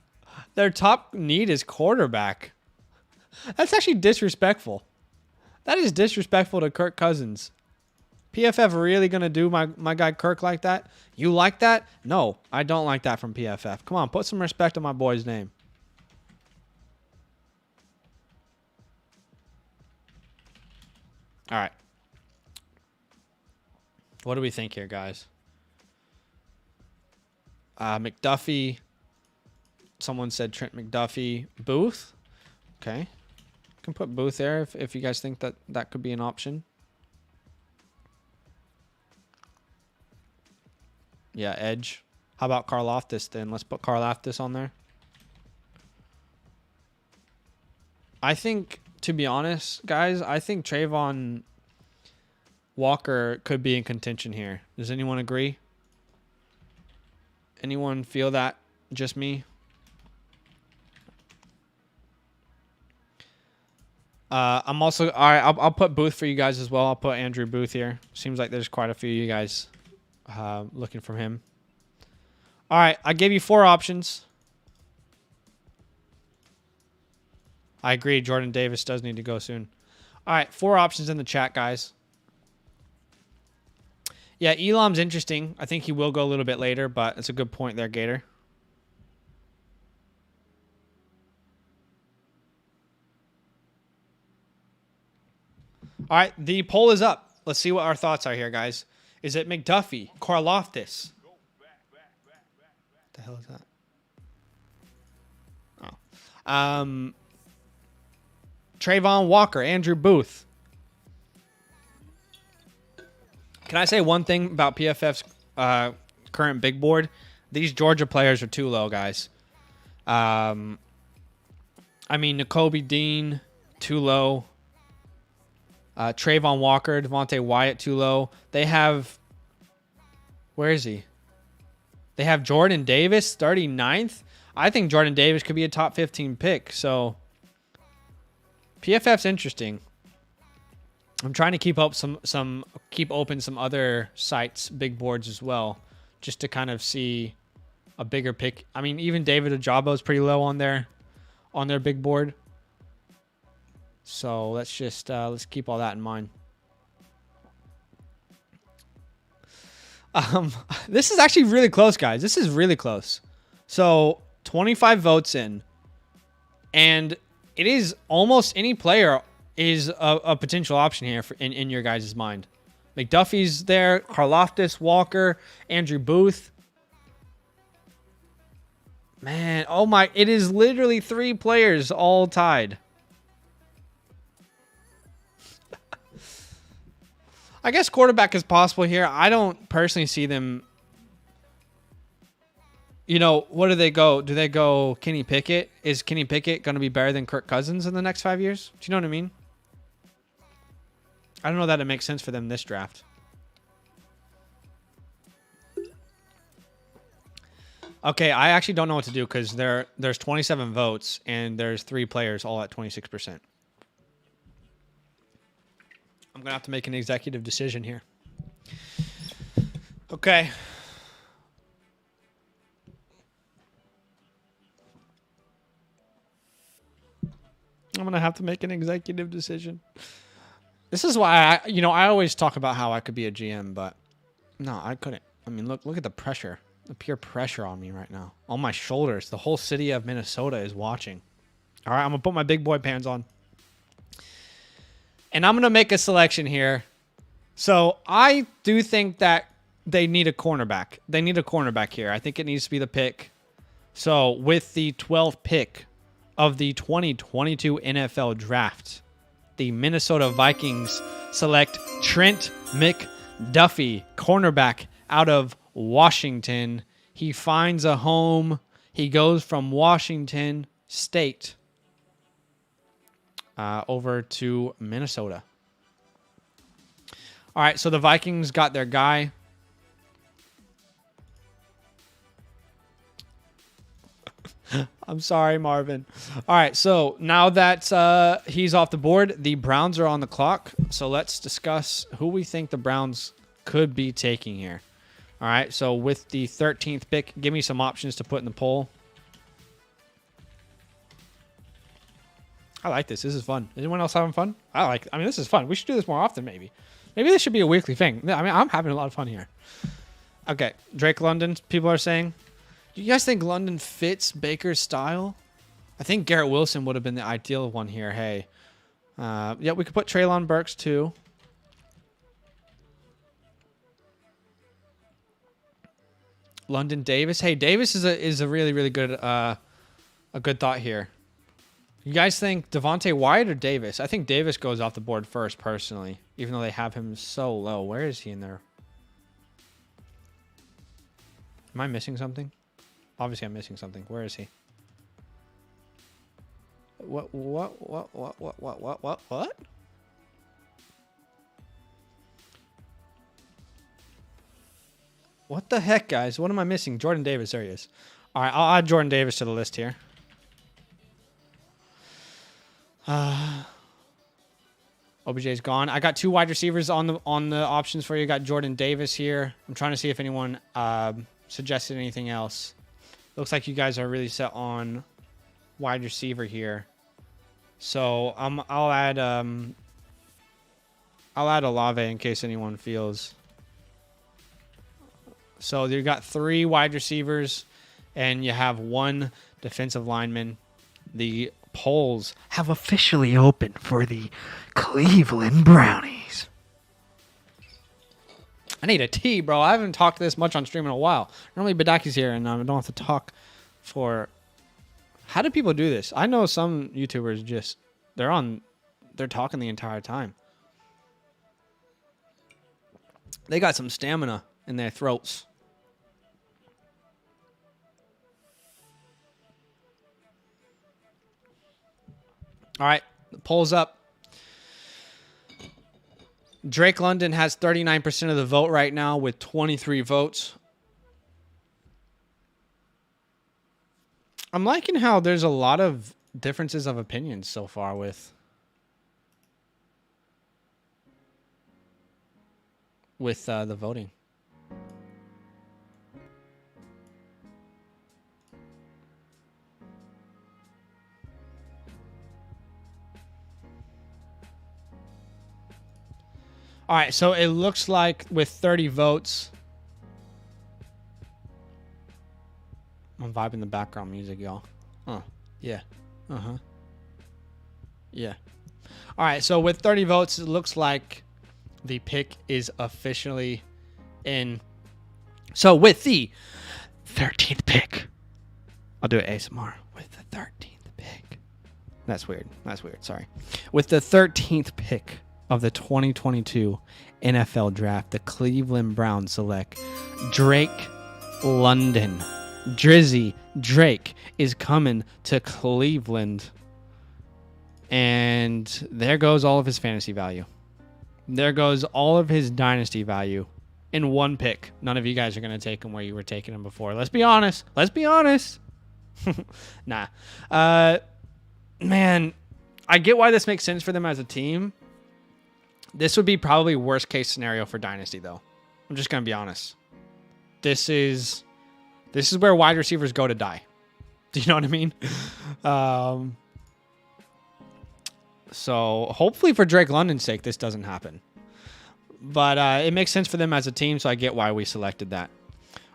Their top need is quarterback. That's actually disrespectful. That is disrespectful to Kirk Cousins. PFF really going to do my guy Kirk like that? You like that? No, I don't like that from PFF. Come on, put some respect on my boy's name. All right. What do we think here, guys? McDuffie. Someone said Trent McDuffie. Booth. Okay. Can put Booth there if you guys think that could be an option. Yeah, edge. How about Karlaftis then? Let's put Karlaftis on there. I think, to be honest, guys, I think Trayvon Walker could be in contention here. Does anyone agree? Anyone feel that? Just me? I'm also... All right, I'll put Booth for you guys as well. I'll put Andrew Booth here. Seems like there's quite a few of you guys looking for him. All right, I gave you 4 options. I agree. Jordan Davis does need to go soon. All right, 4 options in the chat, guys. Yeah, Elam's interesting. I think he will go a little bit later, but it's a good point there, Gator. All right, the poll is up. Let's see what our thoughts are here, guys. Is it McDuffie, Karlaftis? What the hell is that? Oh. Trayvon Walker, Andrew Booth. Can I say one thing about PFF's current big board? These Georgia players are too low, guys. I mean, Nakobe Dean, too low. Trayvon Walker, Devontae Wyatt, too low. They have... Where is he? They have Jordan Davis, 39th. I think Jordan Davis could be a top 15 pick, so... PFF's interesting. I'm trying to keep up keep open some other sites, big boards as well, just to kind of see a bigger pick. I mean, even David Ojabo is pretty low on their big board. So let's just let's keep all that in mind. This is actually really close, guys. This is really close. So 25 votes in, and it is almost any player is a potential option here in your guys' mind. McDuffie's there, Karlaftis, Walker, Andrew Booth. Man, oh my, it is literally 3 players all tied. I guess quarterback is possible here. I don't personally see them. You know, what do they go? Do they go Kenny Pickett? Is Kenny Pickett going to be better than Kirk Cousins in the next 5 years? Do you know what I mean? I don't know that it makes sense for them this draft. Okay, I actually don't know what to do because there's 27 votes and there's 3 players all at 26%. I'm going to have to make an executive decision here. Okay. I'm going to have to make an executive decision. This is why I always talk about how I could be a GM, but no, I couldn't. I mean, look at the pressure, the pure pressure on me right now. On my shoulders. The whole city of Minnesota is watching. All right, I'm going to put my big boy pants on. And I'm going to make a selection here. So I do think that they need a cornerback. They need a cornerback here. I think it needs to be the pick. So with the 12th pick of the 2022 NFL Draft, the Minnesota Vikings select Trent McDuffie, cornerback out of Washington. He finds a home. He goes from Washington State over to Minnesota. All right, so the Vikings got their guy. I'm sorry, Marvin. All right, so now that he's off the board, the Browns are on the clock. So let's discuss who we think the Browns could be taking here. All right, so with the 13th pick, give me some options to put in the poll. I like this. This is fun. Is anyone else having fun? I mean, this is fun. We should do this more often, maybe. Maybe this should be a weekly thing. I mean, I'm having a lot of fun here. Okay, Drake London, people are saying. Do you guys think London fits Baker's style? I think Garrett Wilson would have been the ideal one here. Hey, yeah, we could put Treylon Burks too. London Davis. Hey, Davis is a really, really good a good thought here. You guys think Devontae Wyatt or Davis? I think Davis goes off the board first, personally, even though they have him so low. Where is he in there? Am I missing something? Obviously, I'm missing something. Where is he? What? What the heck, guys? What am I missing? Jordan Davis. There he is. All right, I'll add Jordan Davis to the list here. OBJ's gone. I got two wide receivers on the options for you. Got Jordan Davis here. I'm trying to see if anyone suggested anything else. Looks like you guys are really set on wide receiver here. So I'll add Olave in case anyone feels. So you got 3 wide receivers, and you have 1 defensive lineman. The polls have officially opened for the Cleveland Brownies. I need a tea, bro. I haven't talked this much on stream in a while. Normally Badaki's here, and I don't have to talk for... How do people do this? I know some YouTubers just... They're talking the entire time. They got some stamina in their throats. All right, the poll's up. Drake London has 39% of the vote right now with 23 votes. I'm liking how there's a lot of differences of opinions so far with the voting. All right, so it looks like with 30 votes, I'm vibing the background music, y'all. Yeah. Yeah. All right, so with 30 votes, it looks like the pick is officially in. So with the 13th pick, I'll do it ASMR. With the 13th pick. That's weird. Sorry. With the 13th pick of the 2022 NFL Draft, the Cleveland Browns select Drake London. Drizzy Drake is coming to Cleveland. And there goes all of his fantasy value. There goes all of his dynasty value in one pick. None of you guys are going to take him where you were taking him before. Let's be honest. Nah. Man, I get why this makes sense for them as a team. This would be probably worst case scenario for Dynasty, though. I'm just going to be honest. This is where wide receivers go to die. Do you know what I mean? So hopefully for Drake London's sake, this doesn't happen. But it makes sense for them as a team, so I get why we selected that.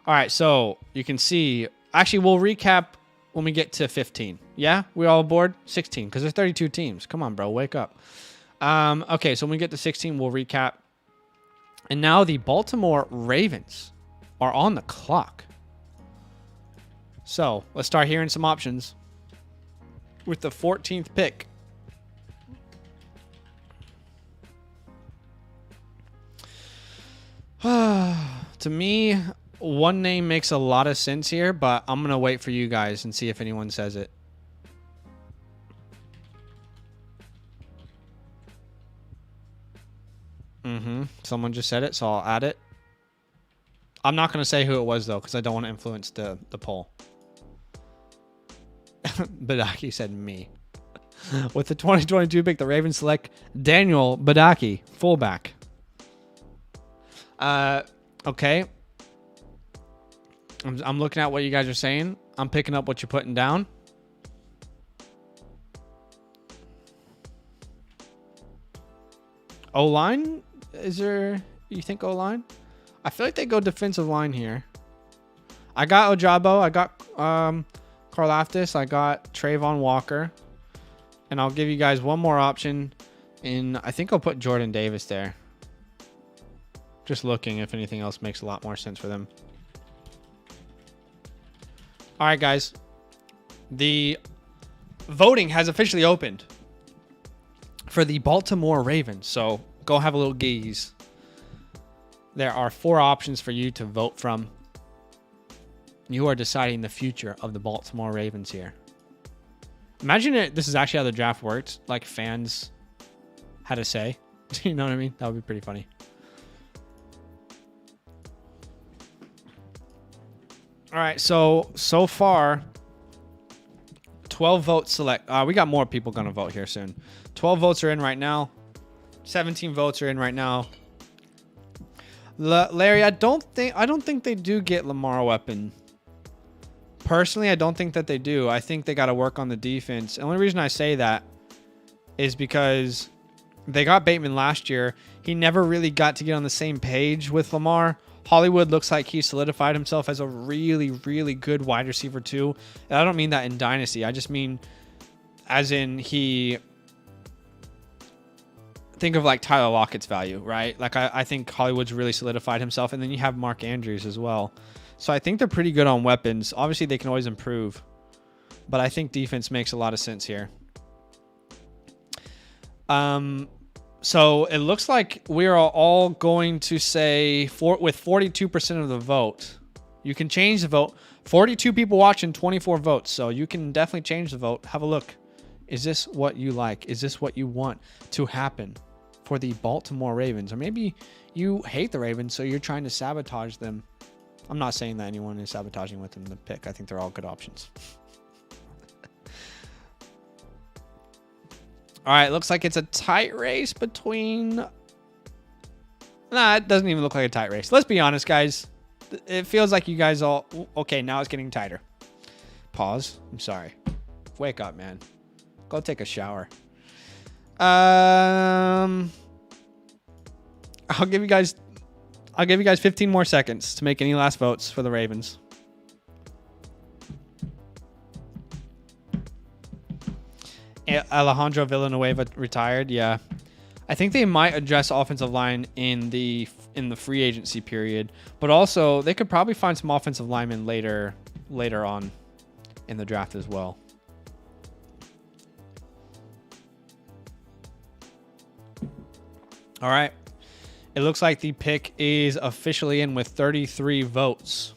All right, so you can see. Actually, we'll recap when we get to 15. Yeah? We all aboard? 16, because there's 32 teams. Come on, bro. Wake up. Okay, so when we get to 16, we'll recap. And now the Baltimore Ravens are on the clock. So let's start hearing some options. with the 14th pick. To me, one name makes a lot of sense here, but I'm going to wait for you guys and see if anyone says it. Someone just said it, so I'll add it. I'm not going to say who it was, though, because I don't want to influence the poll. Badaki said me. With the 2022 pick, the Ravens select Daniel Badaki, fullback. Okay. I'm looking at what you guys are saying. I'm picking up what you're putting down. O-line? Is there... You think O-line? I feel like they go defensive line here. I got Ojabo. I got Karlaftis. I got Trayvon Walker. And I'll give you guys one more option. I think I'll put Jordan Davis there. Just looking if anything else makes a lot more sense for them. All right, guys. The voting has officially opened for the Baltimore Ravens. So go have a little gaze. There are 4 options for you to vote from. You are deciding the future of the Baltimore Ravens here. Imagine this is actually how the draft worked. Like fans had a say. You know what I mean? That would be pretty funny. All right, so far, 12 votes select. We got more people going to vote here soon. 12 votes are in right now. 17 votes are in right now. Larry, I don't think they do get Lamar a weapon. Personally, I don't think that they do. I think they got to work on the defense. The only reason I say that is because they got Bateman last year. He never really got to get on the same page with Lamar. Hollywood looks like he solidified himself as a really, really good wide receiver too. And I don't mean that in Dynasty. I just mean as in he... Think of like Tyler Lockett's value, right? Like I think Hollywood's really solidified himself. And then you have Mark Andrews as well. So I think they're pretty good on weapons. Obviously, they can always improve. But I think defense makes a lot of sense here. So it looks like we are all going to say, with 42% of the vote, you can change the vote. 42 people watching, 24 votes. So you can definitely change the vote. Have a look. Is this what you like? Is this what you want to happen for the Baltimore Ravens? Or maybe you hate the Ravens, so you're trying to sabotage them. I'm not saying that anyone is sabotaging with them to pick. I think they're all good options. All right, looks like it's a tight race between... Nah, it doesn't even look like a tight race. Let's be honest, guys. It feels like you guys all... Okay, now it's getting tighter. Pause. I'm sorry. Wake up, man. Go take a shower. I'll give you guys 15 more seconds to make any last votes for the Ravens. Alejandro Villanueva retired. Yeah, I think they might address offensive line in the free agency period, but also they could probably find some offensive linemen later on in the draft as well. All right. It looks like the pick is officially in with 33 votes.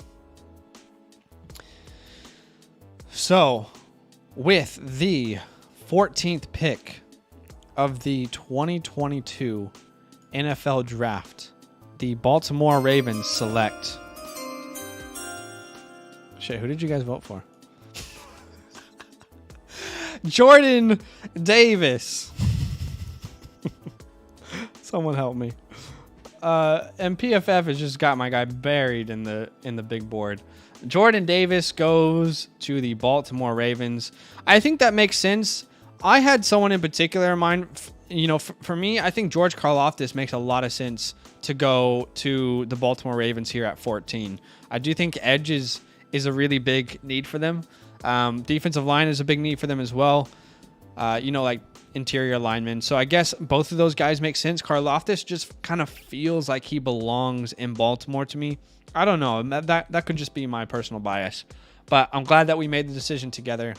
So, with the 14th pick of the 2022 NFL Draft, the Baltimore Ravens select... Shit, who did you guys vote for? Jordan Davis. Someone help me. And PFF has just got my guy buried in the big board. Jordan Davis goes to the Baltimore Ravens. I think that makes sense. I had someone in particular in mind. You know, for me, I think George Karlaftis makes a lot of sense to go to the Baltimore Ravens here at 14. I do think edge is a really big need for them. Defensive line is a big need for them as well. You know, like interior linemen. So I guess both of those guys make sense. Karlaftis just kind of feels like he belongs in Baltimore to me. I don't know. That could just be my personal bias. But I'm glad that we made the decision together.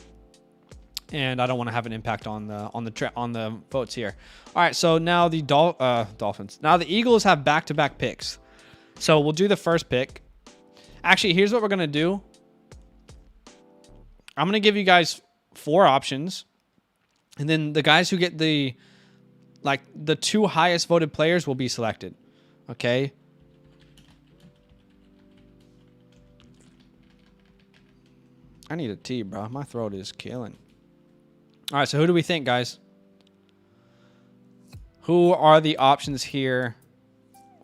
and I don't want to have an impact on the votes here. All right, so now the Dolphins. Now the Eagles have back-to-back picks. So we'll do the first pick. Actually, here's what we're gonna do. I'm gonna give you guys 4 options, and then the guys who get the 2 highest voted players will be selected. Okay. I need a tea, bro. My throat is killing. All right, so who do we think, guys? Who are the options here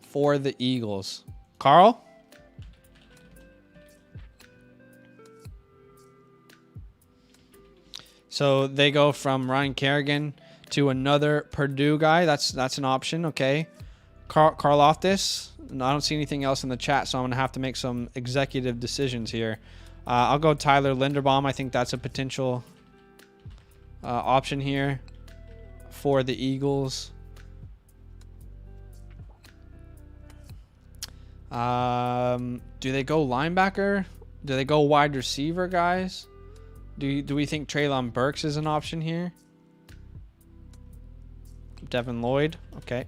for the Eagles? Carl? So they go from Ryan Kerrigan to another Purdue guy. That's an option, okay. Karlaftis. No, I don't see anything else in the chat, so I'm going to have to make some executive decisions here. I'll go Tyler Linderbaum. I think that's a potential option here for the Eagles. Do they go linebacker? Do they go wide receiver, guys? Do we think Treylon Burks is an option here? Devin Lloyd. Okay.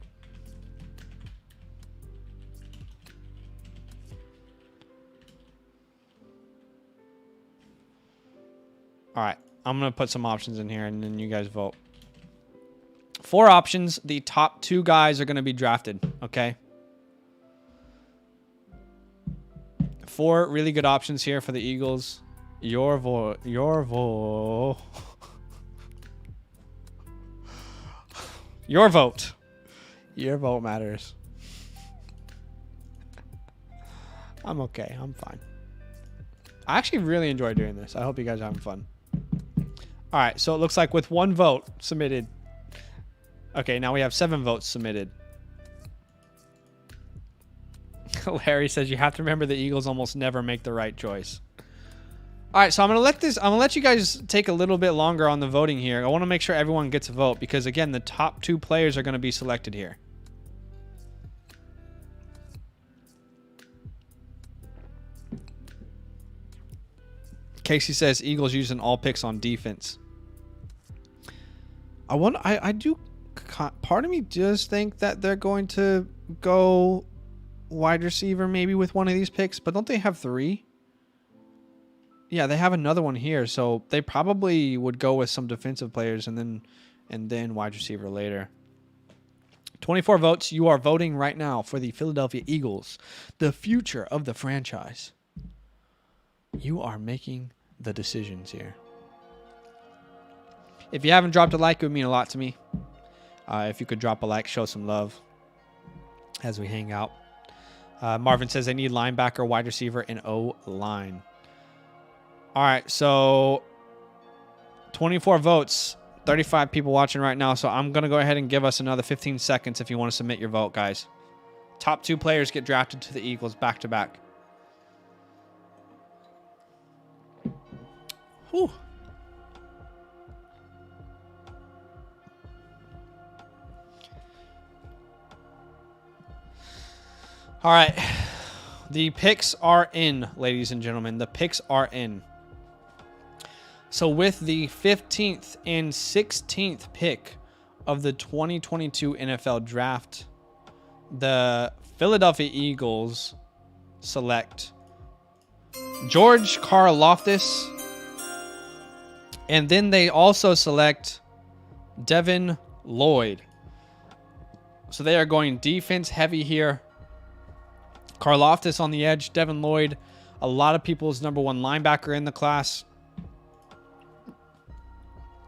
All right. I'm going to put some options in here, and then you guys vote. 4 options. The top 2 guys are going to be drafted. Okay. 4 really good options here for the Eagles. Your vote. Your vote. Your vote. Your vote matters. I'm okay. I'm fine. I actually really enjoy doing this. I hope you guys are having fun. All right, so it looks like with 1 vote submitted. Okay, now we have 7 votes submitted. Larry says you have to remember the Eagles almost never make the right choice. All right, so I'm gonna let you guys take a little bit longer on the voting here. I want to make sure everyone gets a vote because again, the top 2 players are going to be selected here. Casey says Eagles using all picks on defense. I do. Part of me does think that they're going to go wide receiver maybe with one of these picks, but don't they have 3? Yeah, they have another one here, so they probably would go with some defensive players and then wide receiver later. 24 votes. You are voting right now for the Philadelphia Eagles, the future of the franchise. You are making the decisions here. If you haven't dropped a like, it would mean a lot to me. If you could drop a like, show some love as we hang out. Marvin says they need linebacker, wide receiver, and O-line. All right, so 24 votes, 35 people watching right now. So I'm going to go ahead and give us another 15 seconds if you want to submit your vote, guys. Top 2 players get drafted to the Eagles back-to-back. Whew. All right. The picks are in, ladies and gentlemen. The picks are in. So with the 15th and 16th pick of the 2022 NFL Draft, the Philadelphia Eagles select George Karlaftis, and then they also select Devin Lloyd. So they are going defense heavy here. Karlaftis on the edge, Devin Lloyd, a lot of people's number 1 linebacker in the class.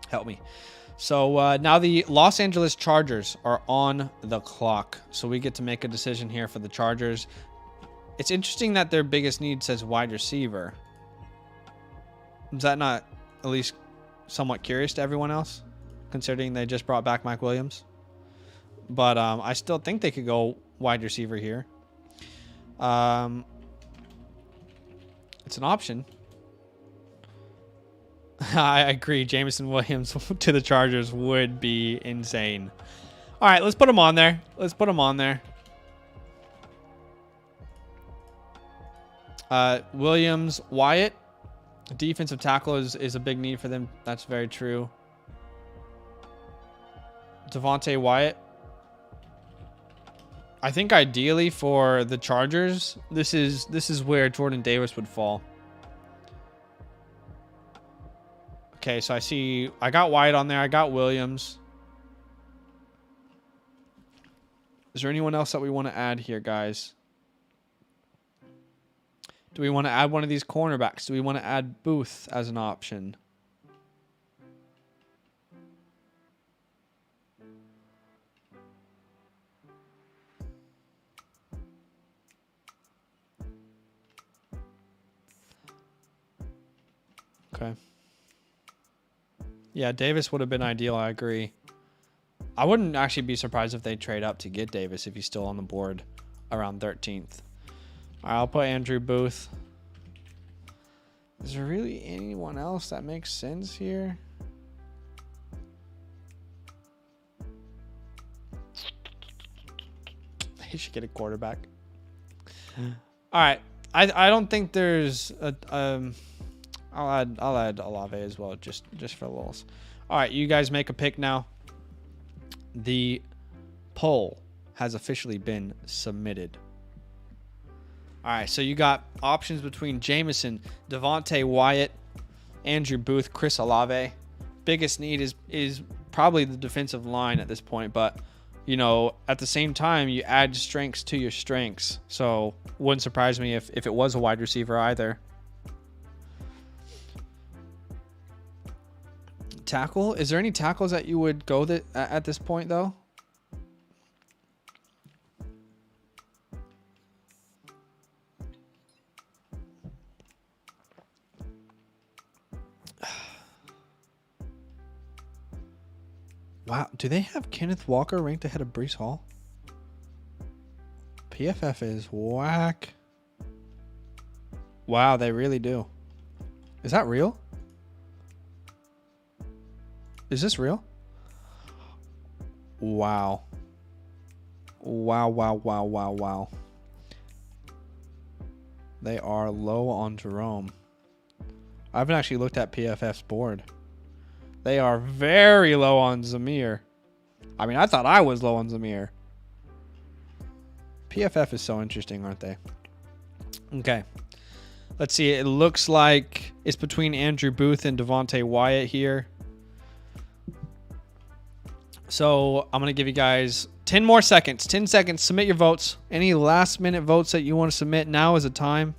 Help me. So now the Los Angeles Chargers are on the clock. So we get to make a decision here for the Chargers. It's interesting that their biggest need says wide receiver. Is that not at least somewhat curious to everyone else, considering they just brought back Mike Williams? But I still think they could go wide receiver here. It's an option. I agree. Jameson Williams to the Chargers would be insane. All right, let's put him on there. Let's put him on there. Williams, Wyatt. Defensive tackle is a big need for them. That's very true. Devontae Wyatt. I think ideally for the Chargers, this is where Jordan Davis would fall. Okay, so I got Wyatt on there. I got Williams. Is there anyone else that we want to add here, guys? Do we want to add one of these cornerbacks? Do we want to add Booth as an option? Okay. Yeah, Davis would have been ideal. I agree. I wouldn't actually be surprised if they trade up to get Davis if he's still on the board around 13th. All right, I'll put Andrew Booth. Is there really anyone else that makes sense here? He should get a quarterback. All right, I don't think there's a I'll add Olave as well just for lulz. All right, you guys make a pick now. The poll has officially been submitted. All right, so you got options between Jameson, Devontae Wyatt, Andrew Booth, Chris Olave. Biggest need is probably the defensive line at this point, but you know, at the same time, you add strengths to your strengths. So wouldn't surprise me if it was a wide receiver either. Tackle? Is there any tackles that you would go at this point though? Wow, do they have Kenneth Walker ranked ahead of Breece Hall? PFF is whack. Wow, they really do. Is that real? Is this real? Wow. Wow. They are low on Jerome. I haven't actually looked at PFF's board. They are very low on Zamir. I mean, I thought I was low on Zamir. PFF is so interesting, aren't they? Okay. Let's see. It looks like it's between Andrew Booth and Devontae Wyatt here. So I'm going to give you guys 10 more seconds. 10 seconds. Submit your votes. Any last minute votes that you want to submit, now is the time.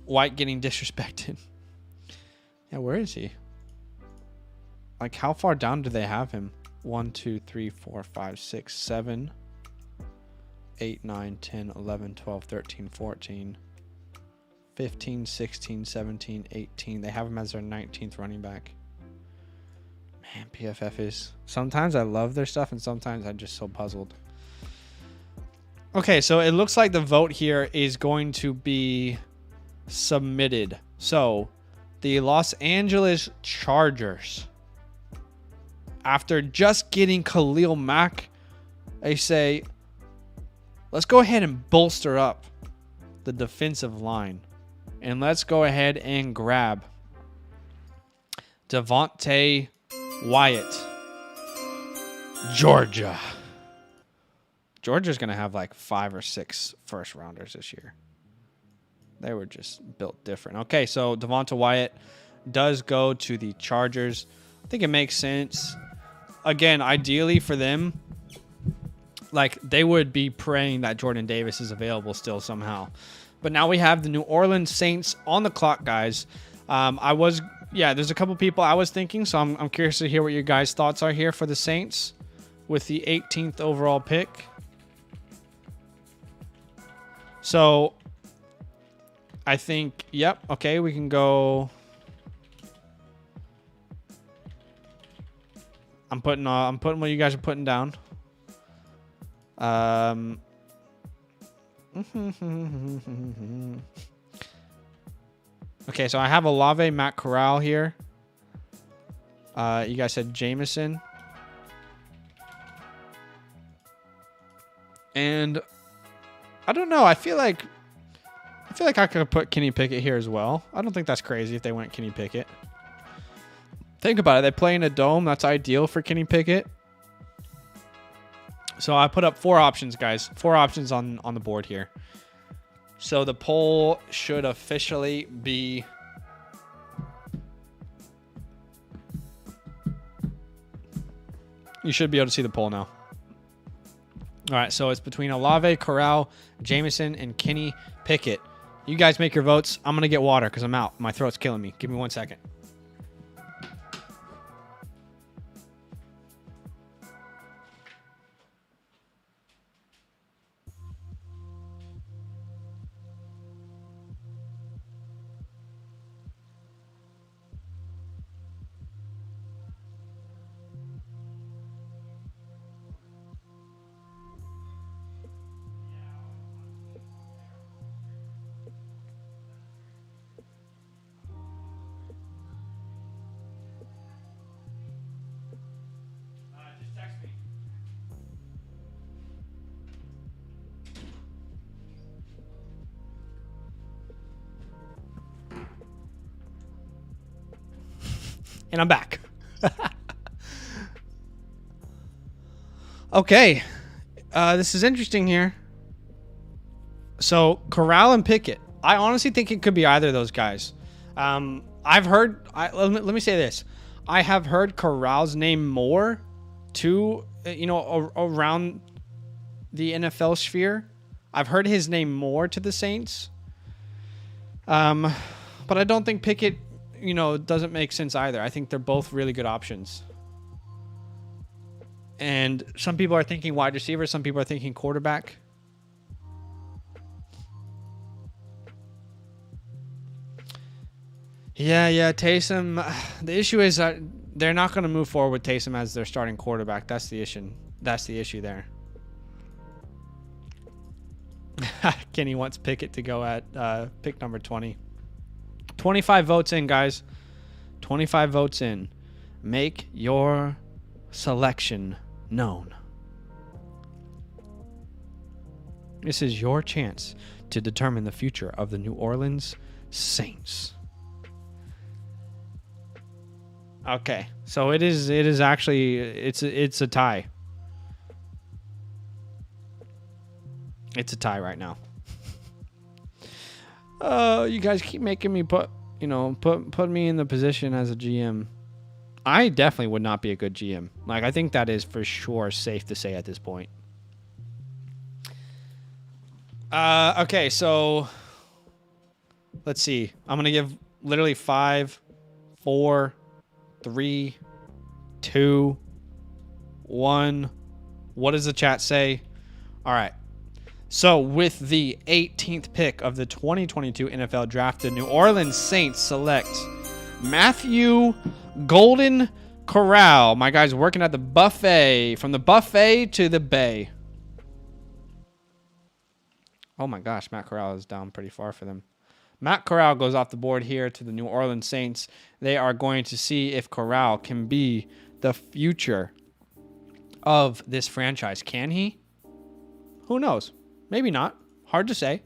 White getting disrespected. Yeah, where is he? Like, how far down do they have him? 1, 2, 3, 4, 5, 6, 7, 8, 9, 10, 11, 12, 13, 14, 15, 16, 17, 18. They have him as their 19th running back. Man, PFF is... Sometimes I love their stuff, and sometimes I'm just so puzzled. Okay, so it looks like the vote here is going to be submitted. So, the Los Angeles Chargers, after just getting Khalil Mack, they say, let's go ahead and bolster up the defensive line. And let's go ahead and grab Devontae Wyatt. Georgia. Georgia's going to have like 5 or 6 first rounders this year. They were just built different. Okay, so Devontae Wyatt does go to the Chargers. I think it makes sense. Again, ideally for them, like, they would be praying that Jordan Davis is available still somehow. But now we have the New Orleans Saints on the clock, guys. There's a couple people I was thinking, so I'm curious to hear what your guys' thoughts are here for the Saints with the 18th overall pick. So I think, yep, okay, we can go. I'm putting what you guys are putting down. Okay, so I have Olave, Matt Corral here. You guys said Jameson. And I don't know. I feel like I could put Kenny Pickett here as well. I don't think that's crazy if they went Kenny Pickett. Think about it. They play in a dome. That's ideal for Kenny Pickett. So I put up 4 options, guys. 4 options on the board here. So the poll should officially be... You should be able to see the poll now. All right, so it's between Olave, Corral, Jameson, and Kenny Pickett. You guys make your votes. I'm going to get water because I'm out. My throat's killing me. Give me 1 second. Just text me. And I'm back. Okay. This is interesting here. So, Corral and Pickett. I honestly think it could be either of those guys. I've heard... let me say this. I have heard Corral's name more to, around the NFL sphere. I've heard his name more to the Saints. But I don't think Pickett, doesn't make sense either. I think they're both really good options. And some people are thinking wide receiver. Some people are thinking quarterback. Yeah, Taysom. The issue is that they're not going to move forward with Taysom as their starting quarterback. That's the issue. That's the issue there. Kenny wants Pickett to go at pick number 20. 25 votes in, guys. 25 votes in. Make your selection known. This is your chance to determine the future of the New Orleans Saints. Okay, so it is actually it's a tie. It's a tie right now. You guys keep making me put me in the position as a GM. I definitely would not be a good GM. Like, I think that is for sure safe to say at this point. Okay, so let's see. I'm going to give literally 5, 4, 3, 2, 1. What does the chat say? All right. So with the 18th pick of the 2022 NFL Draft, the New Orleans Saints select Matthew Golden Corral. My guy's working at the buffet. From the buffet to the bay. Oh my gosh, Matt Corral is down pretty far for them. Matt Corral goes off the board here to the New Orleans Saints. They are going to see if Corral can be the future of this franchise. Can he? Who knows? Maybe not. Hard to say.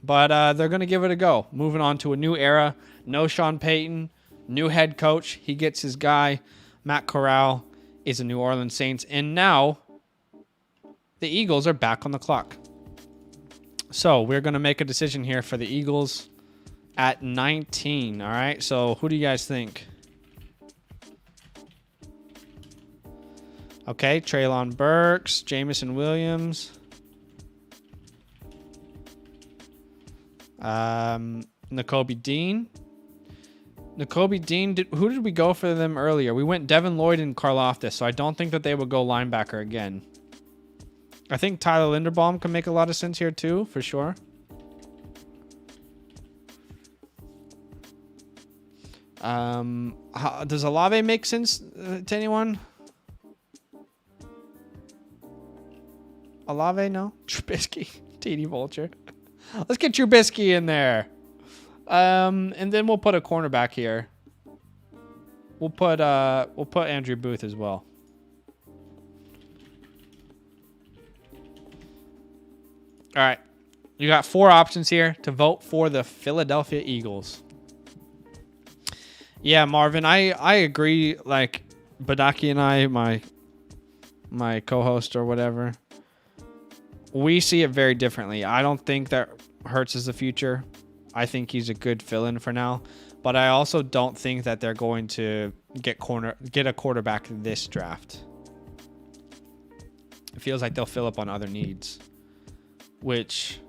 But they're going to give it a go. Moving on to a new era. No Sean Payton. New head coach. He gets his guy. Matt Corral is a New Orleans Saints. And now the Eagles are back on the clock. So we're going to make a decision here for the Eagles at 19. All right. So who do you guys think? Okay. Treylon Burks. Jameson Williams. Nakobe Dean. Nakobe Dean, who did we go for them earlier? We went Devin Lloyd and Karlaftis, so I don't think that they would go linebacker again. I think Tyler Linderbaum can make a lot of sense here too, for sure. Does Olave make sense to anyone? Olave, no? Trubisky, TD Vulture. Let's get Trubisky in there. And then we'll put a cornerback here. We'll put Andrew Booth as well. All right. You got 4 options here to vote for the Philadelphia Eagles. Yeah, Marvin, I agree. Like Badaki and I, my co-host or whatever, we see it very differently. I don't think that Hurts is the future. I think he's a good fill-in for now, but I also don't think that they're going to get a quarterback this draft. It feels like they'll fill up on other needs, which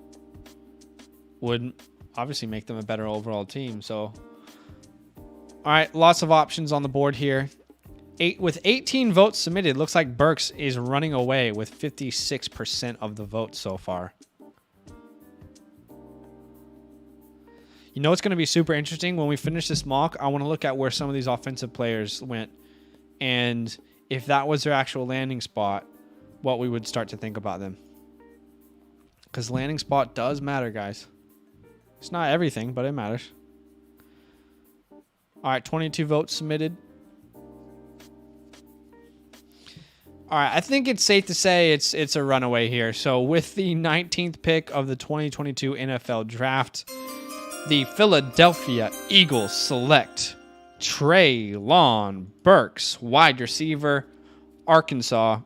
would obviously make them a better overall team. So, all right, lots of options on the board here. With 18 votes submitted, looks like Burks is running away with 56% of the votes so far. You know, it's going to be super interesting when we finish this mock. I want to look at where some of these offensive players went, and if that was their actual landing spot, what we would start to think about them. Because landing spot does matter, guys. It's not everything, but it matters. All right, 22 votes submitted. All right, I think it's safe to say it's a runaway here. So with the 19th pick of the 2022 NFL Draft, the Philadelphia Eagles select Treylon Burks, wide receiver, Arkansas.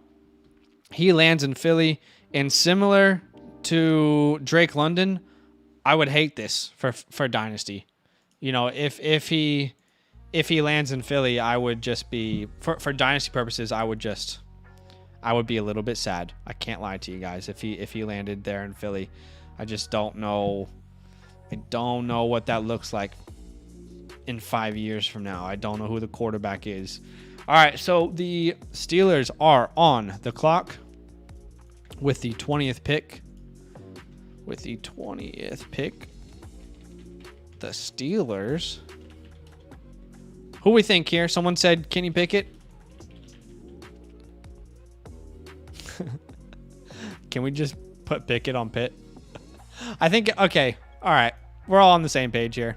He lands in Philly, and similar to Drake London, I would hate this for Dynasty. You know, if he lands in Philly, I would just be for Dynasty purposes, I would be a little bit sad. I can't lie to you guys. If he landed there in Philly, I just don't know. I don't know what that looks like in 5 years from now. I don't know who the quarterback is. All right, so the Steelers are on the clock with the 20th pick. With the 20th pick, the Steelers. Who we think here? Someone said Kenny Pickett. Can we just put Pickett on Pitt? I think, okay. All right. We're all on the same page here.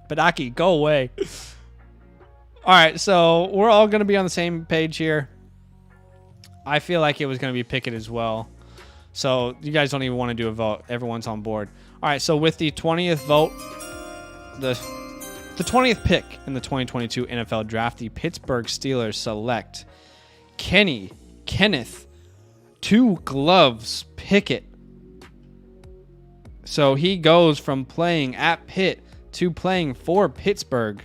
Badaki, go away. All right. So we're all going to be on the same page here. I feel like it was going to be Pickett as well. So you guys don't even want to do a vote. Everyone's on board. All right. So with the 20th vote, the 20th pick in the 2022 NFL Draft, the Pittsburgh Steelers select Kenneth 2 Gloves Pickett. So he goes from playing at Pitt to playing for Pittsburgh.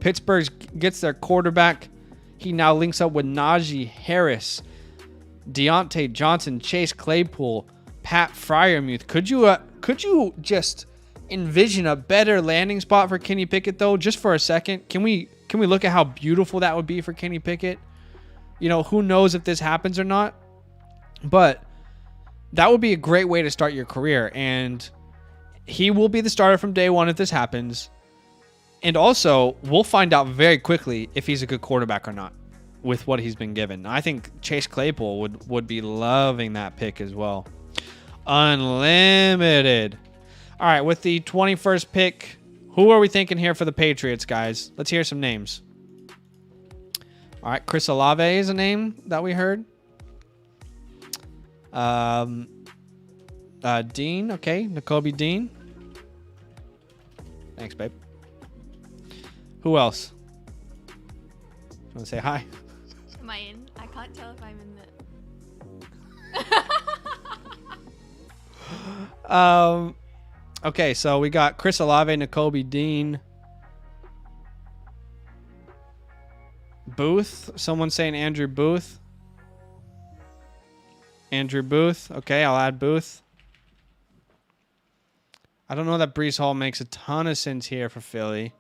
Pittsburgh gets their quarterback. He now links up with Najee Harris, Deontay Johnson, Chase Claypool, Pat Freiermuth. Could you just envision a better landing spot for Kenny Pickett though? Just for a second, can we look at how beautiful that would be for Kenny Pickett? You know, who knows if this happens or not, but that would be a great way to start your career. And he will be the starter from day one if this happens. And also, we'll find out very quickly if he's a good quarterback or not with what he's been given. I think Chase Claypool would be loving that pick as well. Unlimited. All right, with the 21st pick, who are we thinking here for the Patriots, guys? Let's hear some names. All right, Chris Olave is a name that we heard. Dean, okay, Nakobe Dean. Thanks, babe. Who else? You want to say hi? Am I in? I can't tell if I'm in the... Okay, so we got Chris Olave, Nakobe Dean. Booth. Someone saying Andrew Booth. Andrew Booth. Okay, I'll add Booth. I don't know that Breece Hall makes a ton of sense here for Philly.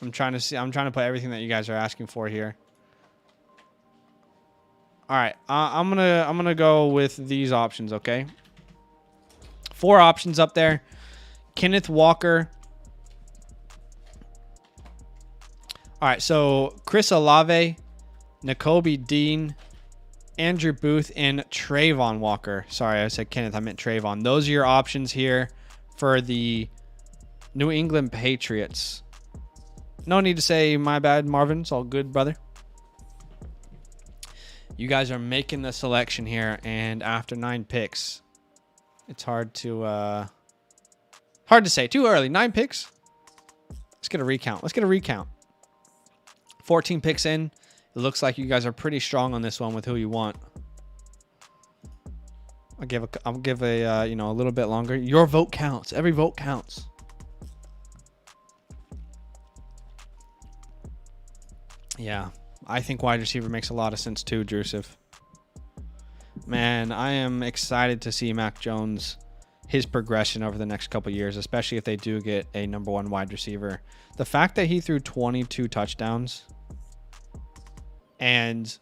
I'm trying to play everything that you guys are asking for here. All right, I'm gonna go with these options. Okay, 4 options up there. Kenneth Walker. All right, so Chris Olave, Nakobe Dean, Andrew Booth, and Trayvon Walker. Sorry, I said Kenneth. I meant Trayvon. Those are your options here for the New England Patriots. No need to say my bad, Marvin. It's all good, brother. You guys are making the selection here, and after 9 picks, it's hard to say. Too early. 9 picks. Let's get a recount. 14 picks in. It looks like you guys are pretty strong on this one with who you want. I'll give a you know, a little bit longer. Your vote counts. Every vote counts. Yeah, I think wide receiver makes a lot of sense too, Joseph. Man, I am excited to see Mac Jones, his progression over the next couple years, especially if they do get a number 1 wide receiver. The fact that he threw 22 touchdowns and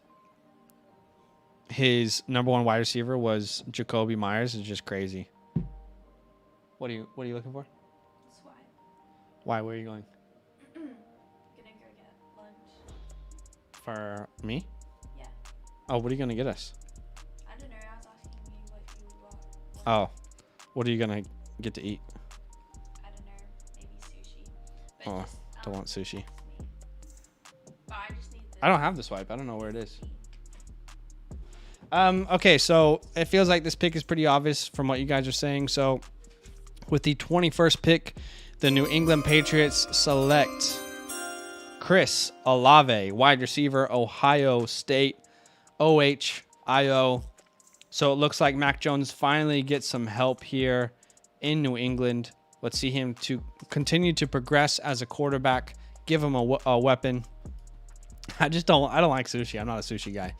his number 1 wide receiver was Jacoby Myers is just crazy. What are you looking for? Swipe. Why? Where are you going? Gonna go get lunch. For me? Yeah. Oh, what are you gonna get us? I don't know. I was asking you what you want. Oh, what are you gonna get to eat? I don't know. Maybe sushi. But Oh, just, don't want sushi. text me. But I just need the I don't have the swipe. I don't know where it is. Okay, so it feels like this pick is pretty obvious from what you guys are saying. So with the 21st pick, the New England Patriots select Chris Olave, wide receiver, Ohio State, OHIO. So it looks like Mac Jones finally gets some help here in New England. Let's see him to continue to progress as a quarterback, give him a weapon. I don't like sushi. I'm not a sushi guy.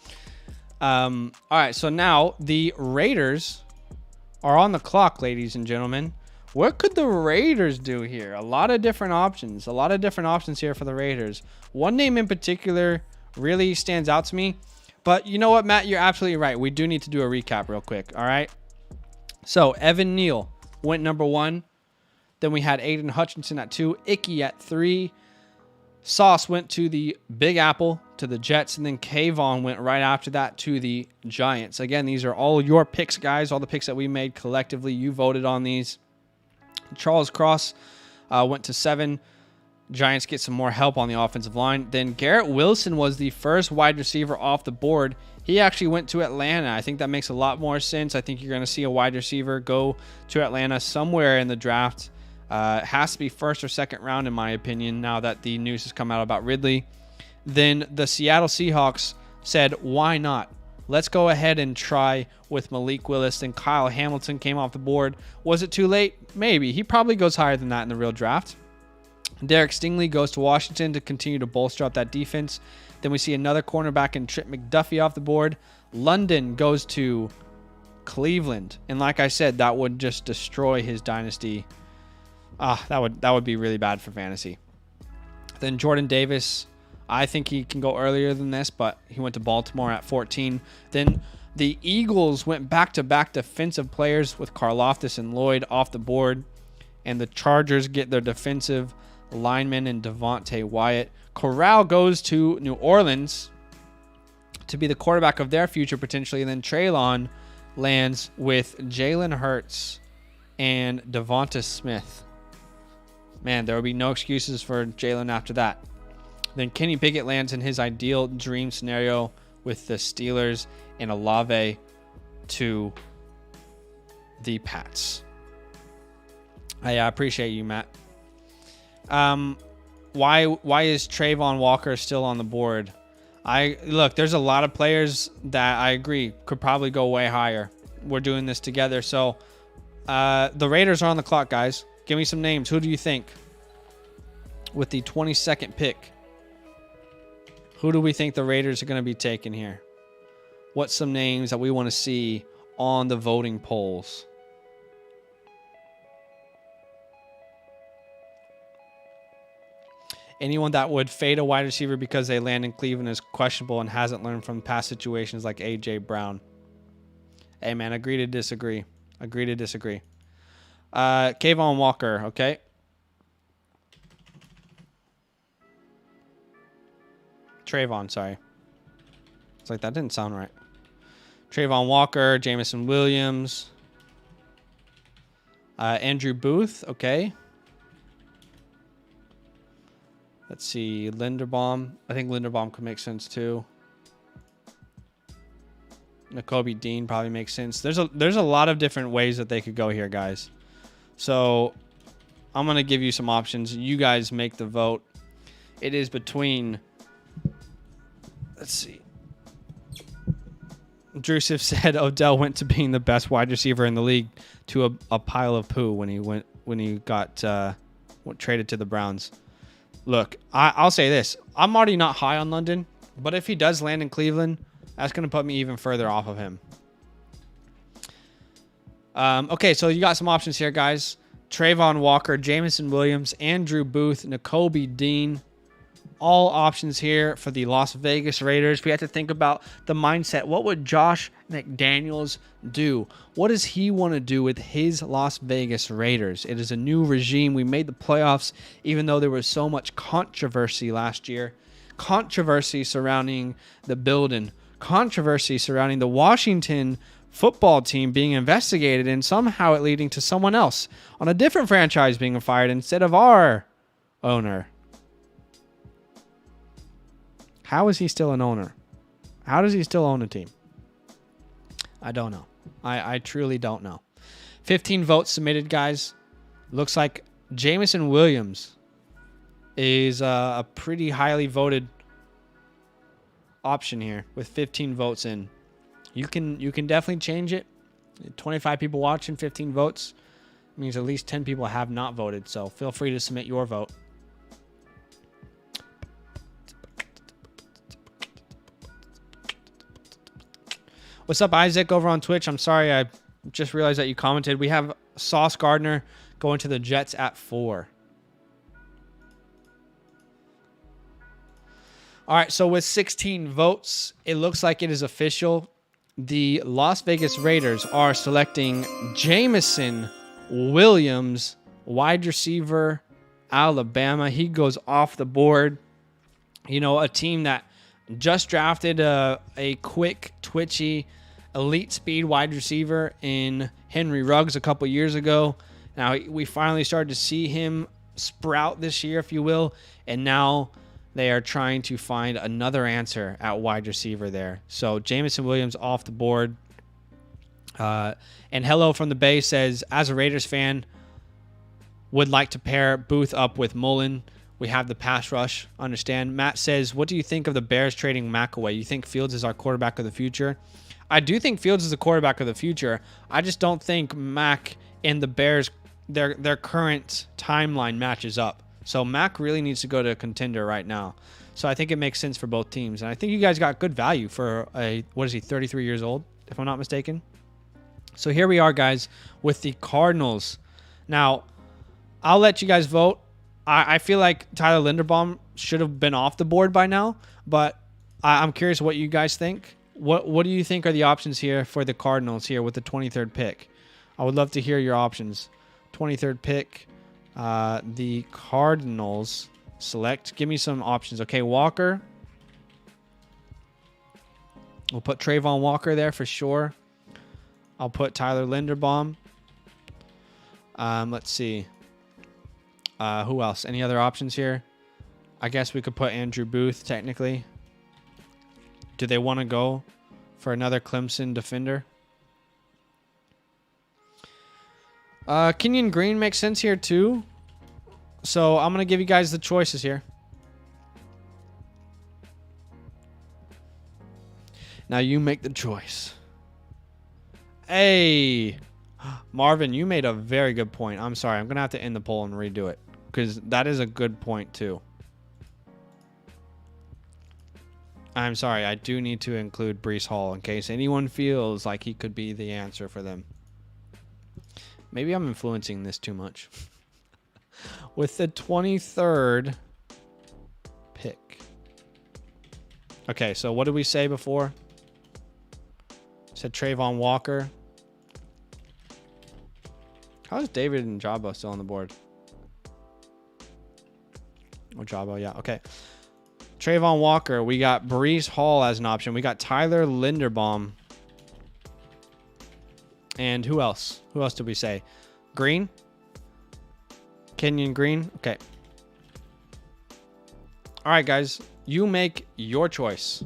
All right, so now the Raiders are on the clock, ladies and gentlemen. What could the Raiders do here? A lot of different options. Here for the Raiders. One name in particular really stands out to me. But you know what, Matt? You're absolutely right. We do need to do a recap real quick, all right? So Evan Neal went number 1. Then we had Aiden Hutchinson at 2. Icky at 3. Sauce went to the Big Apple, to the Jets, and then Kayvon went right after that to the Giants. Again, these are all your picks, guys. All the picks that we made collectively. You voted on these. Charles Cross went to 7. Giants get some more help on the offensive line. Then Garrett Wilson was the first wide receiver off the board. He actually went to Atlanta. I think that makes a lot more sense. I think you're going to see a wide receiver go to Atlanta somewhere in the draft. It has to be first or second round, in my opinion, now that the news has come out about Ridley. Then the Seattle Seahawks said, why not? Let's go ahead and try with Malik Willis. Then Kyle Hamilton came off the board. Was it too late? Maybe. He probably goes higher than that in the real draft. Derek Stingley goes to Washington to continue to bolster up that defense. Then we see another cornerback in Trent McDuffie off the board. London goes to Cleveland. And like I said, that would just destroy his dynasty. That would be really bad for fantasy. Then Jordan Davis, I think he can go earlier than this, but he went to Baltimore at 14. Then the Eagles went back-to-back defensive players with Karlaftis and Lloyd off the board. And the Chargers get their defensive lineman in Devontae Wyatt. Corral goes to New Orleans to be the quarterback of their future potentially. And then Traylon lands with Jalen Hurts and Devonta Smith. Man, there will be no excuses for Jalen after that. Then Kenny Pickett lands in his ideal dream scenario with the Steelers and Olave to the Pats. I appreciate you, Matt. Why is Trayvon Walker still on the board? Look, there's a lot of players that I agree could probably go way higher. We're doing this together. So the Raiders are on the clock, guys. Give me some names. Who do you think? With the 22nd pick, who do we think the Raiders are going to be taking here? What's some names that we want to see on the voting polls? Anyone that would fade a wide receiver because they land in Cleveland is questionable and hasn't learned from past situations like A.J. Brown. Hey, man, agree to disagree. Kayvon Walker, okay? Trayvon, sorry. It's like that didn't sound right. Trayvon Walker, Jamison Williams. Andrew Booth, okay. Let's see, Linderbaum. I think Linderbaum could make sense too. Nakobe Dean probably makes sense. There's a lot of different ways that they could go here, guys. So I'm going to give you some options. You guys make the vote. It is between, let's see. Drusif said Odell went to being the best wide receiver in the league to a pile of poo when he got traded to the Browns. Look, I'll say this. I'm already not high on London, but if he does land in Cleveland, that's going to put me even further off of him. Okay, so you got some options here, guys. Trayvon Walker, Jameson Williams, Andrew Booth, Nakobe Dean. All options here for the Las Vegas Raiders. We have to think about the mindset. What would Josh McDaniels do? What does he want to do with his Las Vegas Raiders? It is a new regime. We made the playoffs, even though there was so much controversy last year. Controversy surrounding the building. Controversy surrounding the Washington football team being investigated, and somehow it leading to someone else on a different franchise being fired instead of our owner. How is he still an owner? How does he still own a team? I don't know. I truly don't know. 15 votes submitted, guys. Looks like Jameson Williams is a pretty highly voted option here with 15 votes in. You can definitely change it. 25 people watching, 15 votes means at least 10 people have not voted. So feel free to submit your vote. What's up, Isaac, over on Twitch? I'm sorry, I just realized that you commented. We have Sauce Gardner going to the Jets at 4. All right, so with 16 votes, it looks like it is official. The Las Vegas Raiders are selecting Jameson Williams, wide receiver, Alabama. He goes off the board. You know, a team that just drafted a quick, twitchy, elite speed wide receiver in Henry Ruggs a couple years ago. Now, we finally started to see him sprout this year, if you will, and now they are trying to find another answer at wide receiver there. So, Jameson Williams off the board. And Hello from the Bay says, as a Raiders fan, would like to pair Booth up with Mullen. We have the pass rush, understand. Matt says, what do you think of the Bears trading Mack away? You think Fields is our quarterback of the future? I do think Fields is the quarterback of the future. I just don't think Mack and the Bears, their current timeline matches up. So Mack really needs to go to a contender right now. So I think it makes sense for both teams. And I think you guys got good value for what is he, 33 years old, if I'm not mistaken? So here we are, guys, with the Cardinals. Now, I'll let you guys vote. I feel like Tyler Linderbaum should have been off the board by now, but I'm curious what you guys think. What do you think are the options here for the Cardinals here with the 23rd pick? I would love to hear your options. 23rd pick, the Cardinals select. Give me some options. Okay, Walker. We'll put Trayvon Walker there for sure. I'll put Tyler Linderbaum. Let's see. Who else? Any other options here? I guess we could put Andrew Booth, technically. Do they want to go for another Clemson defender? Kenyon Green makes sense here, too. So I'm going to give you guys the choices here. Now you make the choice. Hey, Marvin, you made a very good point. I'm sorry. I'm going to have to end the poll and redo it, because that is a good point, too. I'm sorry. I do need to include Breece Hall in case anyone feels like he could be the answer for them. Maybe I'm influencing this too much. With the 23rd pick. Okay, so what did we say before? Said Trayvon Walker. How is David and Jabba still on the board? Oh, Jabba, yeah. Okay. Trayvon Walker. We got Breece Hall as an option. We got Tyler Linderbaum. And who else? Who else did we say? Green? Kenyon Green? Okay. All right, guys. You make your choice.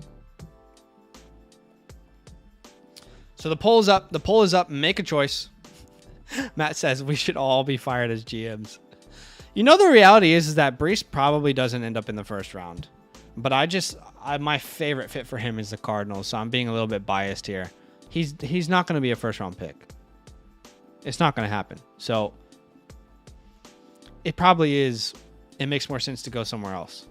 So the poll is up. The poll is up. Make a choice. Matt says we should all be fired as GMs. You know, the reality is that Brees probably doesn't end up in the first round. But my favorite fit for him is the Cardinals, so I'm being a little bit biased here. He's not going to be a first round pick. It's not going to happen. So it probably is. It makes more sense to go somewhere else.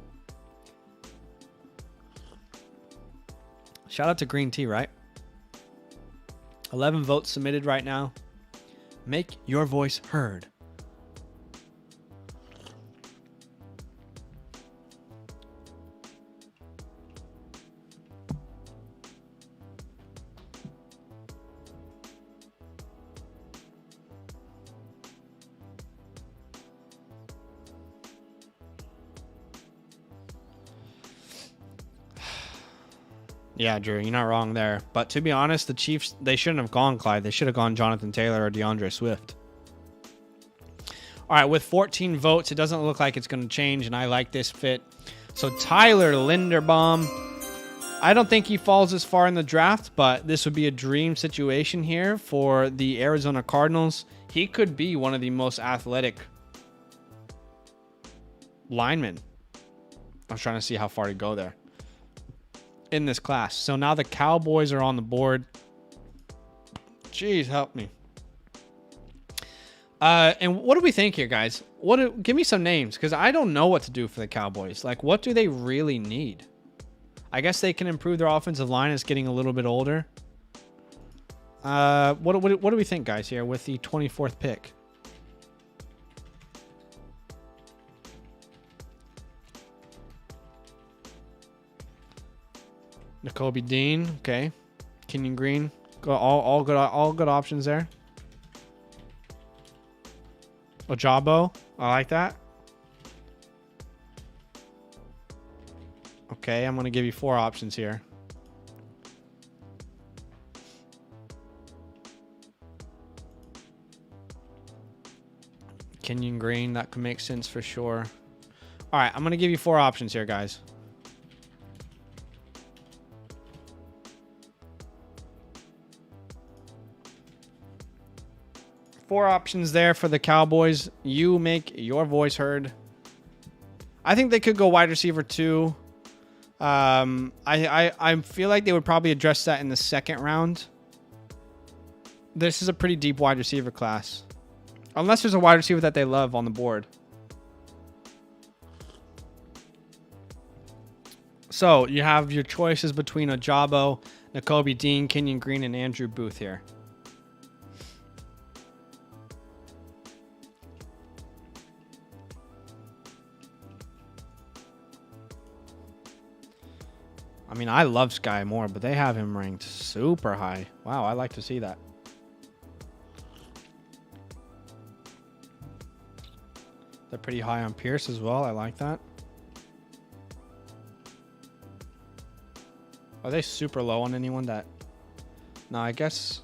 Shout out to Green Tea, right? 11 votes submitted right now. Make your voice heard. Yeah, Drew, you're not wrong there. But to be honest, the Chiefs, they shouldn't have gone Clyde. They should have gone Jonathan Taylor or DeAndre Swift. All right, with 14 votes, it doesn't look like it's going to change, and I like this fit. So Tyler Linderbaum, I don't think he falls as far in the draft, but this would be a dream situation here for the Arizona Cardinals. He could be one of the most athletic linemen. I was trying to see how far to go there in this class. So now the Cowboys are on the board. Jeez, help me. And what do we think here, guys? Give me some names, because I don't know what to do for the Cowboys. Like, what do they really need? I guess they can improve their offensive line. It's getting a little bit older. What do we think, guys, here with the 24th pick? Nakobe Dean, okay. Kenyon Green, all good options there. Ojabo, I like that. Okay, I'm gonna give you 4 options here. Kenyon Green, that could make sense for sure. All right, I'm gonna give you 4 options here, guys. Four options there for the Cowboys. You make your voice heard. I think they could go wide receiver too. I feel like they would probably address that in the second round. This is a pretty deep wide receiver class. Unless there's a wide receiver that they love on the board. So you have your choices between Ojabo, Nakobe Dean, Kenyon Green, and Andrew Booth here. I mean, I love Sky Moore, but they have him ranked super high. Wow, I like to see that. They're pretty high on Pierce as well. I like that. Are they super low on anyone that... No, I guess...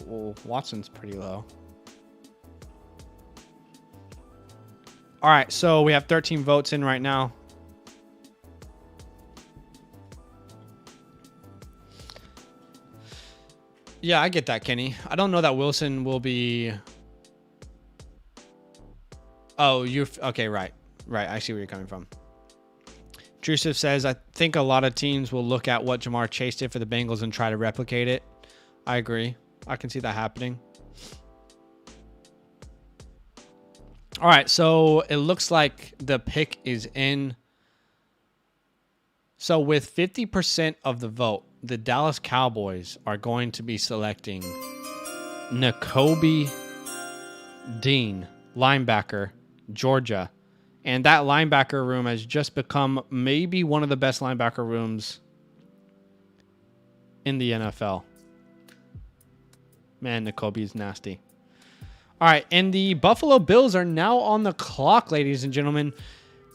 Well, Watson's pretty low. All right, so we have 13 votes in right now. Yeah, I get that, Kenny. I don't know that Wilson will be... Oh, you're... Okay, right. Right, I see where you're coming from. Drusif says, I think a lot of teams will look at what Jamar Chase did for the Bengals and try to replicate it. I agree. I can see that happening. All right, so it looks like the pick is in. So with 50% of the vote, the Dallas Cowboys are going to be selecting Nakobe Dean, linebacker, Georgia. And that linebacker room has just become maybe one of the best linebacker rooms in the NFL. Man, Nakobe's nasty. All right, and the Buffalo Bills are now on the clock, ladies and gentlemen.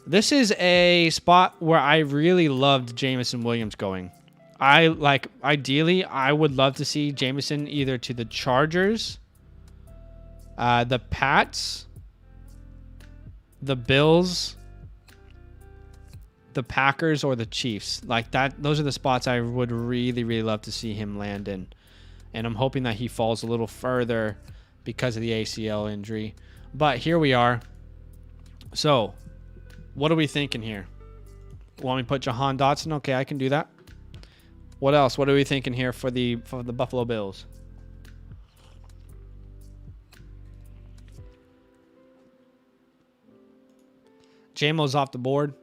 This is a spot where I really loved Jameson Williams going. Ideally, I would love to see Jameson either to the Chargers, the Pats, the Bills, the Packers or the Chiefs. Like that, those are the spots I would really, really love to see him land in. And I'm hoping that he falls a little further because of the ACL injury. But here we are. So, what are we thinking here? Want me to put Jahan Dotson? Okay, I can do that. What else? What are we thinking here for the Buffalo Bills? JMO's off the board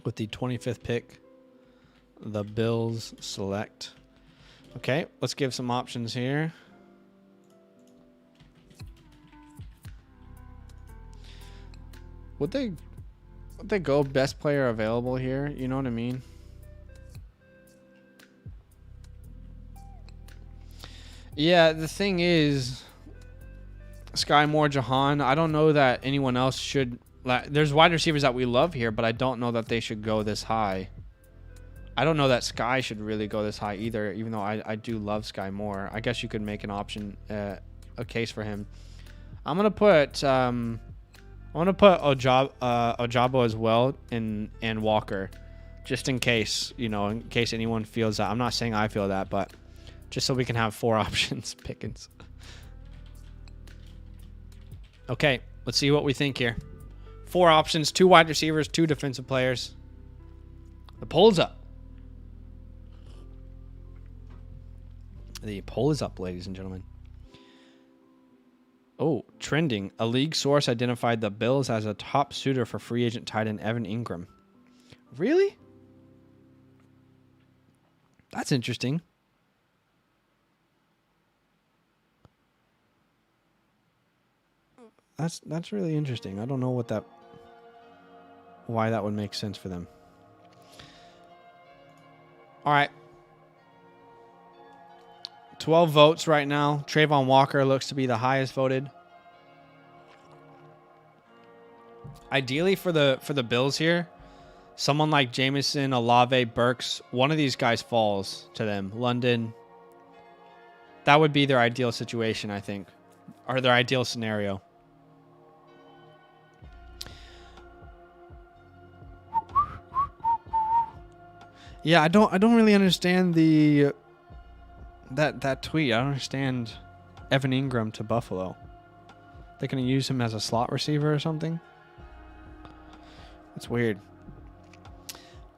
with the 25th pick. The Bills select. Okay, let's give some options here. Would they go best player available here? You know what I mean? Yeah, the thing is, Sky Moore, Jahan, I don't know that anyone else should. There's wide receivers that we love here, but I don't know that they should go this high. I don't know that Sky should really go this high either, even though I do love Sky Moore. I guess you could make an option, a case for him. I'm gonna put Ojabo as well and Walker, just in case, you know, in case anyone feels that. I'm not saying I feel that, but just so we can have 4 options. Pickens. Okay, let's see what we think here. 4 options, 2 wide receivers, 2 defensive players. The poll's up. The poll is up, ladies and gentlemen. Oh, trending. A league source identified the Bills as a top suitor for free agent tight end Evan Ingram. Really? That's interesting. That's really interesting. I don't know why that would make sense for them. All right. 12 votes right now. Trayvon Walker looks to be the highest voted. Ideally for the Bills here, someone like Jameson, Olave, Burks, one of these guys falls to them. London. That would be their ideal situation, I think. Or their ideal scenario. Yeah, I don't really understand that tweet. I don't understand Evan Ingram to Buffalo. They're going to use him as a slot receiver or something? It's weird.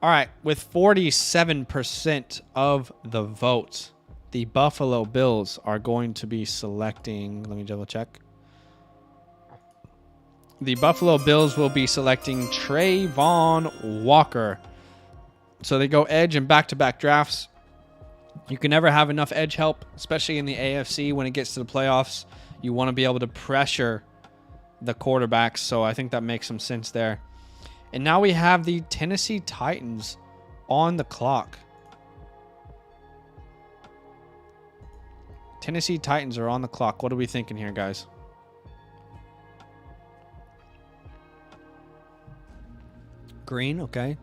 All right, with 47% of the votes, the Buffalo Bills are going to be selecting, let me double check. The Buffalo Bills will be selecting Trayvon Walker. So they go edge in back-to-back drafts. You can never have enough edge help, especially in the AFC when it gets to the playoffs. You want to be able to pressure the quarterbacks, so I think that makes some sense there. And now we have the Tennessee Titans on the clock. Tennessee Titans are on the clock. What are we thinking here, guys? Green, okay.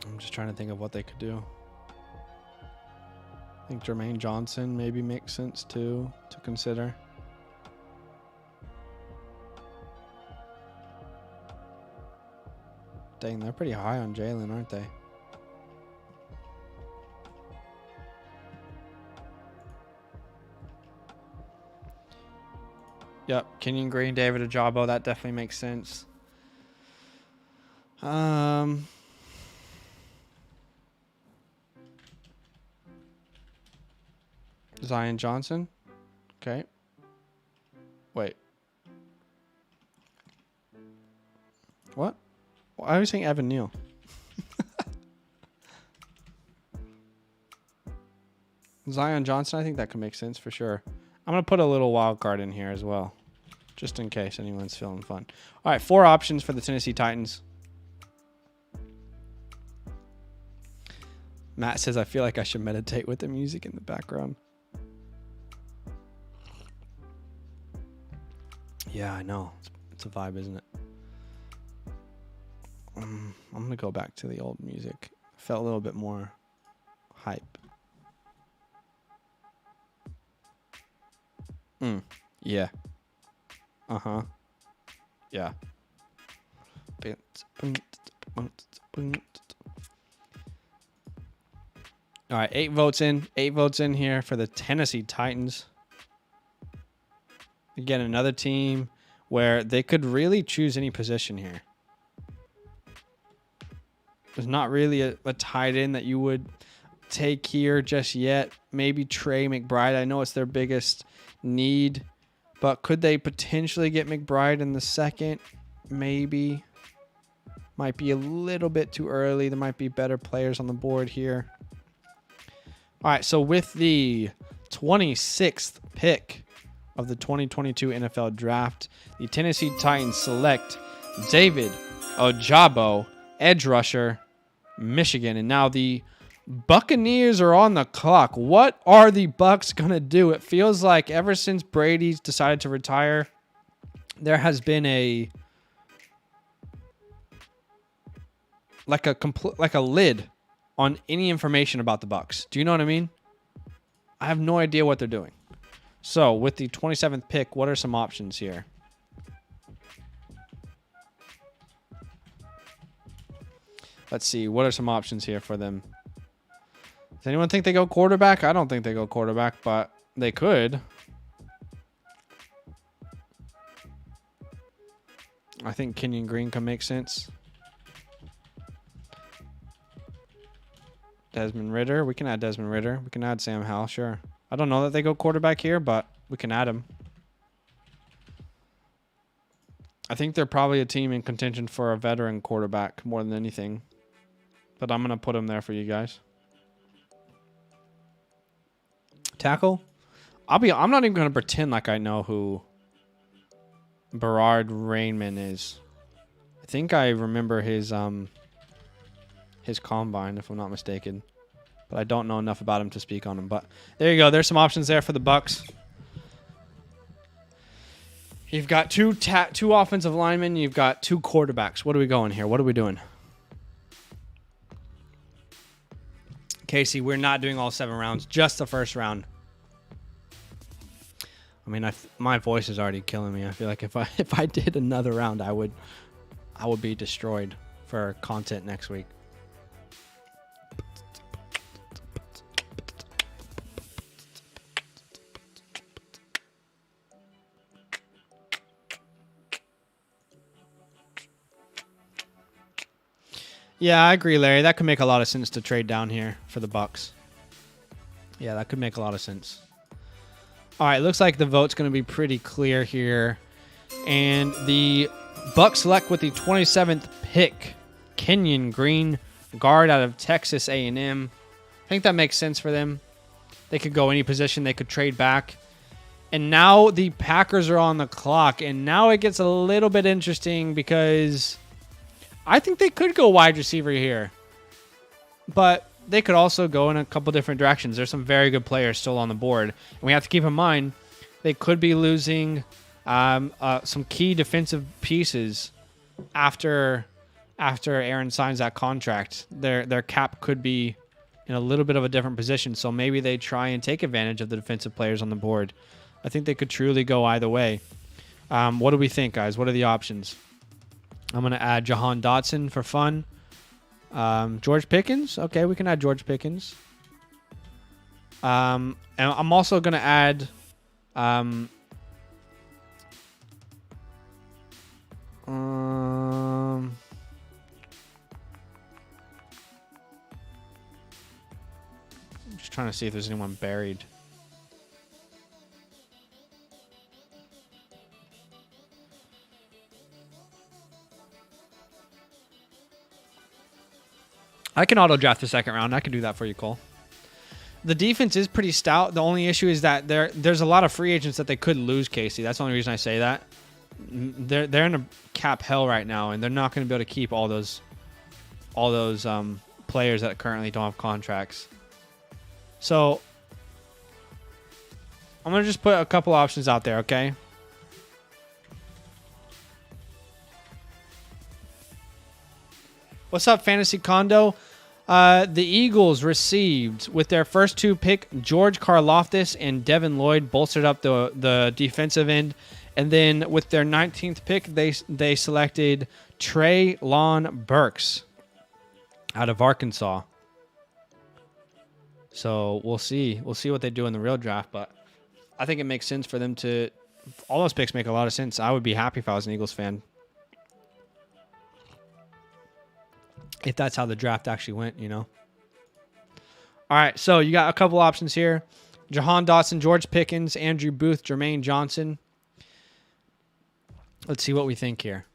I'm just trying to think of what they could do. I think Jermaine Johnson maybe makes sense too to consider. Dang, they're pretty high on Jalen, aren't they? Yep, Kenyon Green, David Ojabo, that definitely makes sense. Zion Johnson. Okay. Wait. What? I was saying Evan Neal. Zion Johnson, I think that could make sense for sure. I'm going to put a little wild card in here as well, just in case anyone's feeling fun. All right, 4 options for the Tennessee Titans. Matt says, I feel like I should meditate with the music in the background. Yeah, I know. It's a vibe, isn't it? I'm going to go back to the old music. Felt a little bit more hype. Yeah. Uh-huh. Yeah. All right, 8 votes in. 8 votes in here for the Tennessee Titans. Again, another team where they could really choose any position here. There's not really a tight end that you would take here just yet. Maybe Trey McBride. I know it's their biggest need, but could they potentially get McBride in the second? Maybe. Might be a little bit too early. There might be better players on the board here. All right, so with the 26th pick of the 2022 NFL Draft, the Tennessee Titans select David Ojabo, edge rusher, Michigan. And now the Buccaneers are on the clock. What are the Bucs going to do? It feels like ever since Brady's decided to retire, there has been a lid on any information about the Bucs. Do you know what I mean? I have no idea what they're doing. So, with the 27th pick, what are some options here? Let's see. What are some options here for them? Does anyone think they go quarterback? I don't think they go quarterback, but they could. I think Kenyon Green can make sense. Desmond Ridder. We can add Desmond Ridder. We can add Sam Howell, sure. I don't know that they go quarterback here, but we can add him. I think they're probably a team in contention for a veteran quarterback more than anything. But I'm going to put him there for you guys. Tackle? I'm not even going to pretend like I know who Berard Rainman is. I think I remember his combine, if I'm not mistaken. But I don't know enough about him to speak on him. But there you go. There's some options there for the Bucs. You've got two offensive linemen. You've got 2 quarterbacks. What are we going here? What are we doing? Casey, we're not doing all 7 rounds. Just the first round. I mean, my voice is already killing me. I feel like if I did another round, I would be destroyed for content next week. Yeah, I agree, Larry. That could make a lot of sense to trade down here for the Bucs. Yeah, that could make a lot of sense. All right, looks like the vote's going to be pretty clear here. And the Bucs select with the 27th pick, Kenyon Green, guard out of Texas A&M. I think that makes sense for them. They could go any position. They could trade back. And now the Packers are on the clock. And now it gets a little bit interesting because I think they could go wide receiver here. But they could also go in a couple different directions. There's some very good players still on the board. And we have to keep in mind, they could be losing some key defensive pieces after Aaron signs that contract. Their cap could be in a little bit of a different position. So maybe they try and take advantage of the defensive players on the board. I think they could truly go either way. What do we think, guys? What are the options? I'm going to add Jahan Dotson for fun. George Pickens. Okay, we can add George Pickens. And I'm also going to add... just trying to see if there's anyone buried. I can auto draft the second round. I can do that for you, Cole. The defense is pretty stout. The only issue is that there's a lot of free agents that they could lose, Casey. That's the only reason I say that. They're in a cap hell right now, and they're not going to be able to keep all those players that currently don't have contracts. So I'm going to just put a couple options out there, okay? What's up, Fantasy Condo? The Eagles received, with their first 2 pick, George Karlaftis and Devin Lloyd, bolstered up the defensive end. And then with their 19th pick, they selected Treylon Burks out of Arkansas. So we'll see. We'll see what they do in the real draft. But I think it makes sense for them to... All those picks make a lot of sense. I would be happy if I was an Eagles fan. If that's how the draft actually went, you know. All right, so you got a couple options here. Jahan Dotson, George Pickens, Andrew Booth, Jermaine Johnson. Let's see what we think here.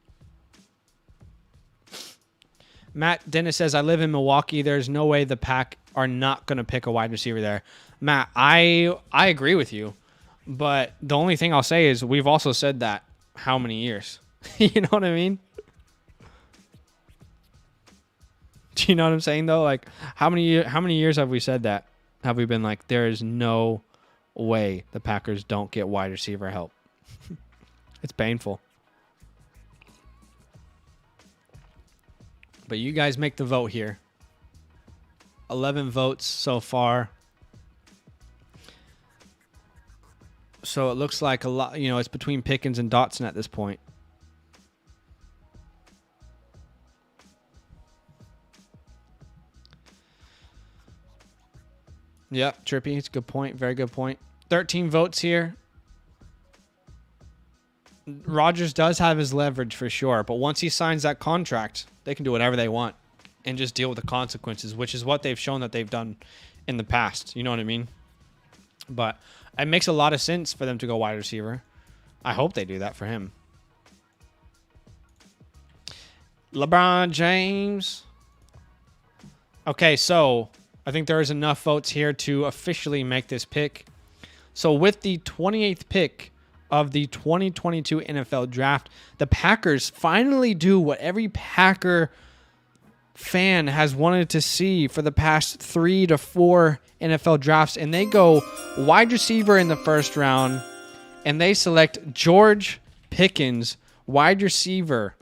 Matt Dennis says, I live in Milwaukee. There's no way the Pack are not going to pick a wide receiver there. Matt, I agree with you. But the only thing I'll say is we've also said that how many years? You know what I mean? Do you know what I'm saying, though? Like, how many years have we said that? Have we been like, there is no way the Packers don't get wide receiver help? It's painful. But you guys make the vote here. 11 votes so far. So it looks like a lot, you know, it's between Pickens and Dotson at this point. Yep, Trippy. It's a good point. Very good point. 13 votes here. Rodgers does have his leverage for sure, but once he signs that contract, they can do whatever they want and just deal with the consequences, which is what they've shown that they've done in the past. You know what I mean? But it makes a lot of sense for them to go wide receiver. I hope they do that for him. LeBron James. Okay, so I think there is enough votes here to officially make this pick. So with the 28th pick of the 2022 NFL Draft, the Packers finally do what every Packer fan has wanted to see for the past 3 to 4 NFL drafts, and they go wide receiver in the first round, and they select George Pickens, wide receiver,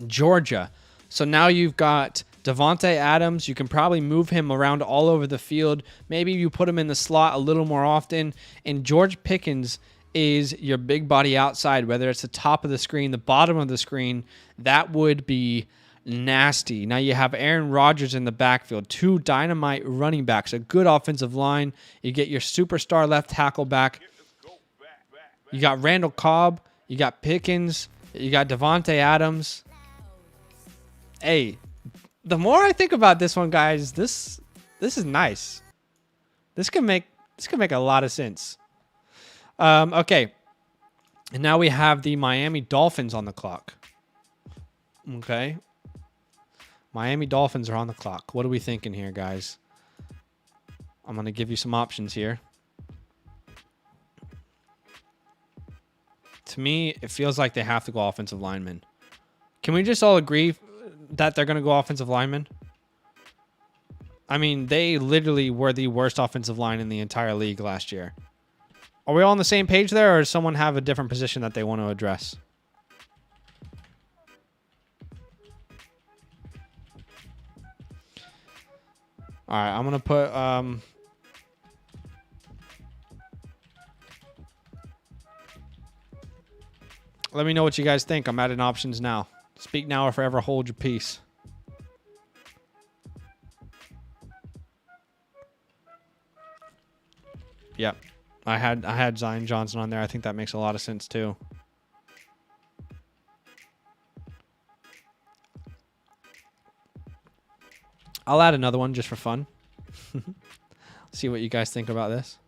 Georgia. So now you've got Devontae Adams. You can probably move him around all over the field. Maybe you put him in the slot a little more often. And George Pickens is your big body outside, whether it's the top of the screen, the bottom of the screen. That would be nasty. Now you have Aaron Rodgers in the backfield, 2 dynamite running backs, a good offensive line. You get your superstar left tackle back. You got Randall Cobb. You got Pickens. You got Devontae Adams. Hey, the more I think about this one, guys, this is nice. This can make a lot of sense. Okay. And now we have the Miami Dolphins on the clock. Okay. Miami Dolphins are on the clock. What are we thinking here, guys? I'm going to give you some options here. To me, it feels like they have to go offensive lineman. Can we just all agree that they're going to go offensive lineman? I mean, they literally were the worst offensive line in the entire league last year. Are we all on the same page there, or does someone have a different position that they want to address? All right, I'm going to put... let me know what you guys think. I'm adding options now. Speak now or forever hold your peace. Yep. I had Zion Johnson on there. I think that makes a lot of sense too. I'll add another one just for fun. See what you guys think about this.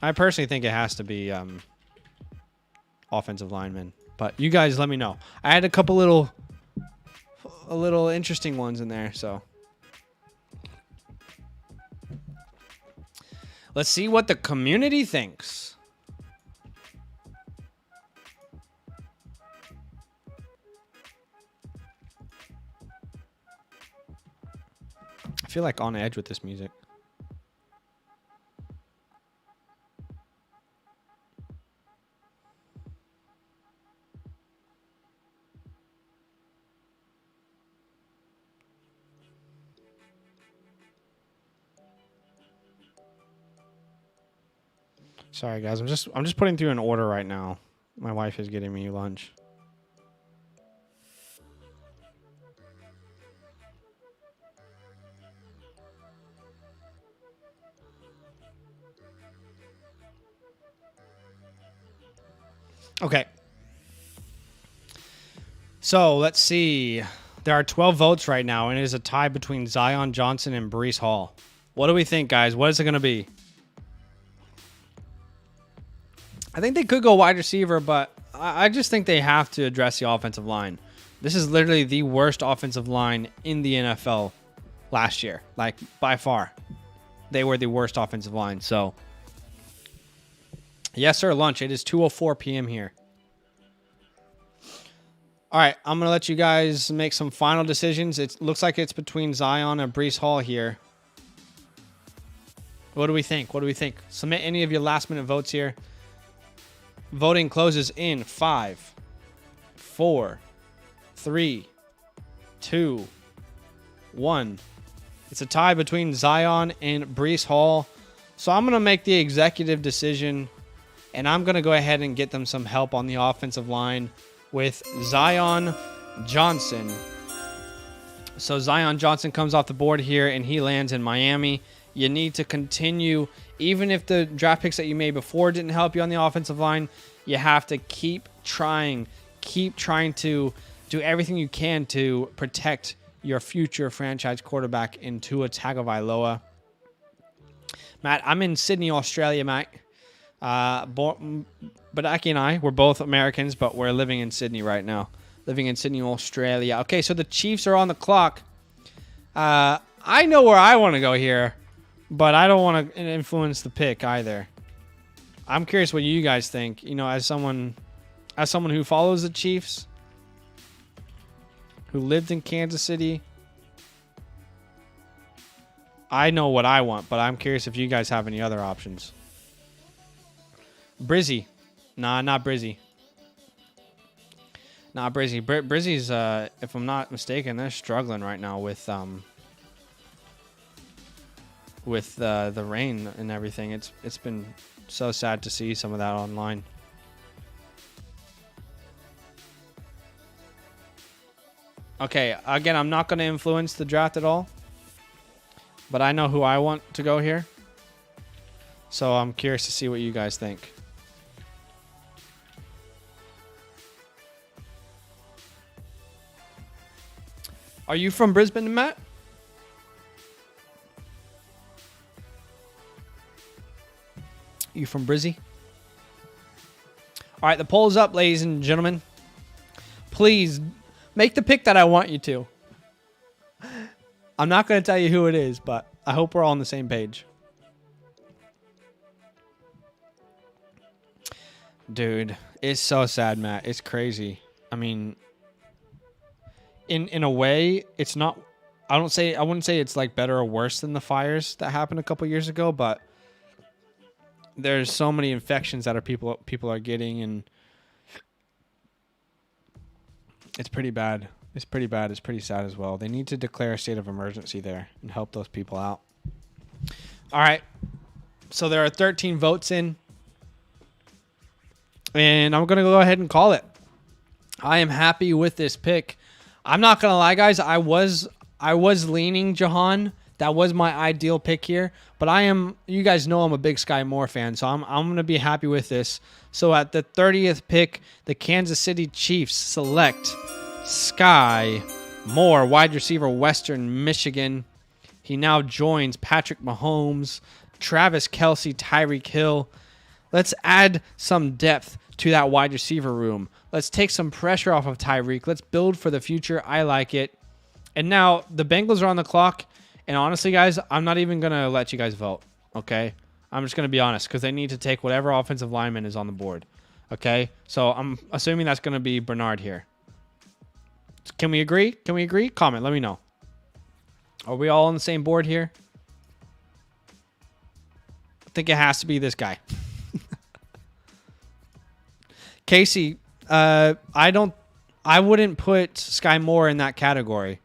I personally think it has to be offensive lineman, but you guys let me know. I had a couple little interesting ones in there, so let's see what the community thinks. I feel like on edge with this music. Sorry, guys. I'm just putting through an order right now. My wife is getting me lunch. Okay. So let's see. There are 12 votes right now, and it is a tie between Zion Johnson and Breece Hall. What do we think, guys? What is it going to be? I think they could go wide receiver, but I just think they have to address the offensive line. This is literally the worst offensive line in the NFL last year. Like, by far. They were the worst offensive line. So, yes, sir, lunch. It is 2:04 p.m. here. All right, I'm going to let you guys make some final decisions. It looks like it's between Zion and Breece Hall here. What do we think? What do we think? Submit any of your last-minute votes here. Voting closes in 5, 4, 3, 2, 1. It's a tie between Zion and Breece Hall. So I'm going to make the executive decision, and I'm going to go ahead and get them some help on the offensive line with Zion Johnson. So Zion Johnson comes off the board here, and he lands in Miami. You need to continue. Even if the draft picks that you made before didn't help you on the offensive line, you have to keep trying to do everything you can to protect your future franchise quarterback in Tua Tagovailoa. Matt, I'm in Sydney, Australia, Matt. But Aki and I, we're both Americans, but we're living in Sydney right now. Living in Sydney, Australia. Okay, so the Chiefs are on the clock. I know where I want to go here, but I don't want to influence the pick either. I'm curious what you guys think. You know, as someone who follows the Chiefs, who lived in Kansas City, I know what I want, but I'm curious if you guys have any other options. Brizzy. Nah, not Brizzy. Not Brizzy. Brizzy's, if I'm not mistaken, they're struggling right now with the rain and everything. It's been so sad to see some of that online. Okay, again, I'm not going to influence the draft at all, but I know who I want to go here. So I'm curious to see what you guys think. Are you from Brisbane, Matt? You from Brizzy? All right, the poll's up, ladies and gentlemen. Please make the pick that I want you to. I'm not going to tell you who it is, but I hope we're all on the same page. Dude, it's so sad, Matt. It's crazy. I mean, in a way, it's not. I wouldn't say it's like better or worse than the fires that happened a couple years ago, but there's so many infections that people are getting, and it's pretty bad. It's pretty bad. It's pretty sad as well. They need to declare a state of emergency there and help those people out. All right. So there are 13 votes in, and I'm going to go ahead and call it. I am happy with this pick. I'm not going to lie, guys. I was leaning Jahan. That was my ideal pick here, but you guys know I'm a big Sky Moore fan, so I'm going to be happy with this. So at the 30th pick, the Kansas City Chiefs select Sky Moore, wide receiver, Western Michigan. He now joins Patrick Mahomes, Travis Kelce, Tyreek Hill. Let's add some depth to that wide receiver room. Let's take some pressure off of Tyreek. Let's build for the future. I like it. And now the Bengals are on the clock. And honestly, guys, I'm not even going to let you guys vote, okay? I'm just going to be honest because they need to take whatever offensive lineman is on the board, okay? So I'm assuming that's going to be Bernard here. Can we agree? Can we agree? Comment. Let me know. Are we all on the same board here? I think it has to be this guy. Casey, I wouldn't put Sky Moore in that category.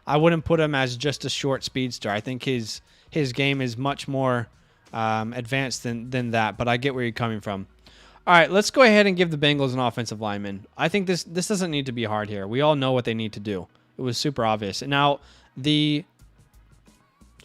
I wouldn't put him as just a short speedster. I think his game is much more advanced than that, but I get where you're coming from. All right, let's go ahead and give the Bengals an offensive lineman. I think this doesn't need to be hard here. We all know what they need to do. It was super obvious. And now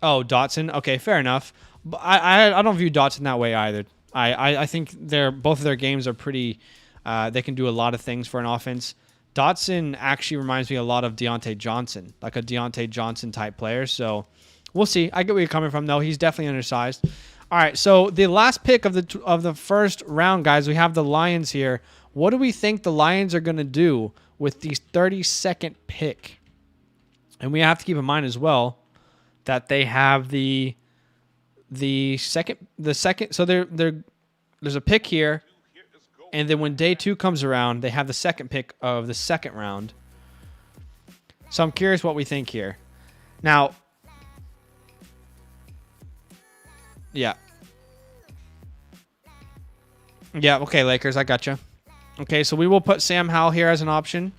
Dotson. Okay, fair enough. But I don't view Dotson that way either. I think both of their games are pretty. They can do a lot of things for an offense. Dotson actually reminds me a lot of Deontay Johnson, like a Deontay Johnson type player. So we'll see. I get where you're coming from, though. He's definitely undersized. All right, so the last pick of the first round, guys, we have the Lions here. What do we think the Lions are going to do with the 32nd pick? And we have to keep in mind as well that they have the second. So there's a pick here, and then when day 2 comes around, they have the second pick of the second round. So I'm curious what we think here. Now, yeah. Yeah, okay, Lakers, I gotcha. Okay, so we will put Sam Howell here as an option.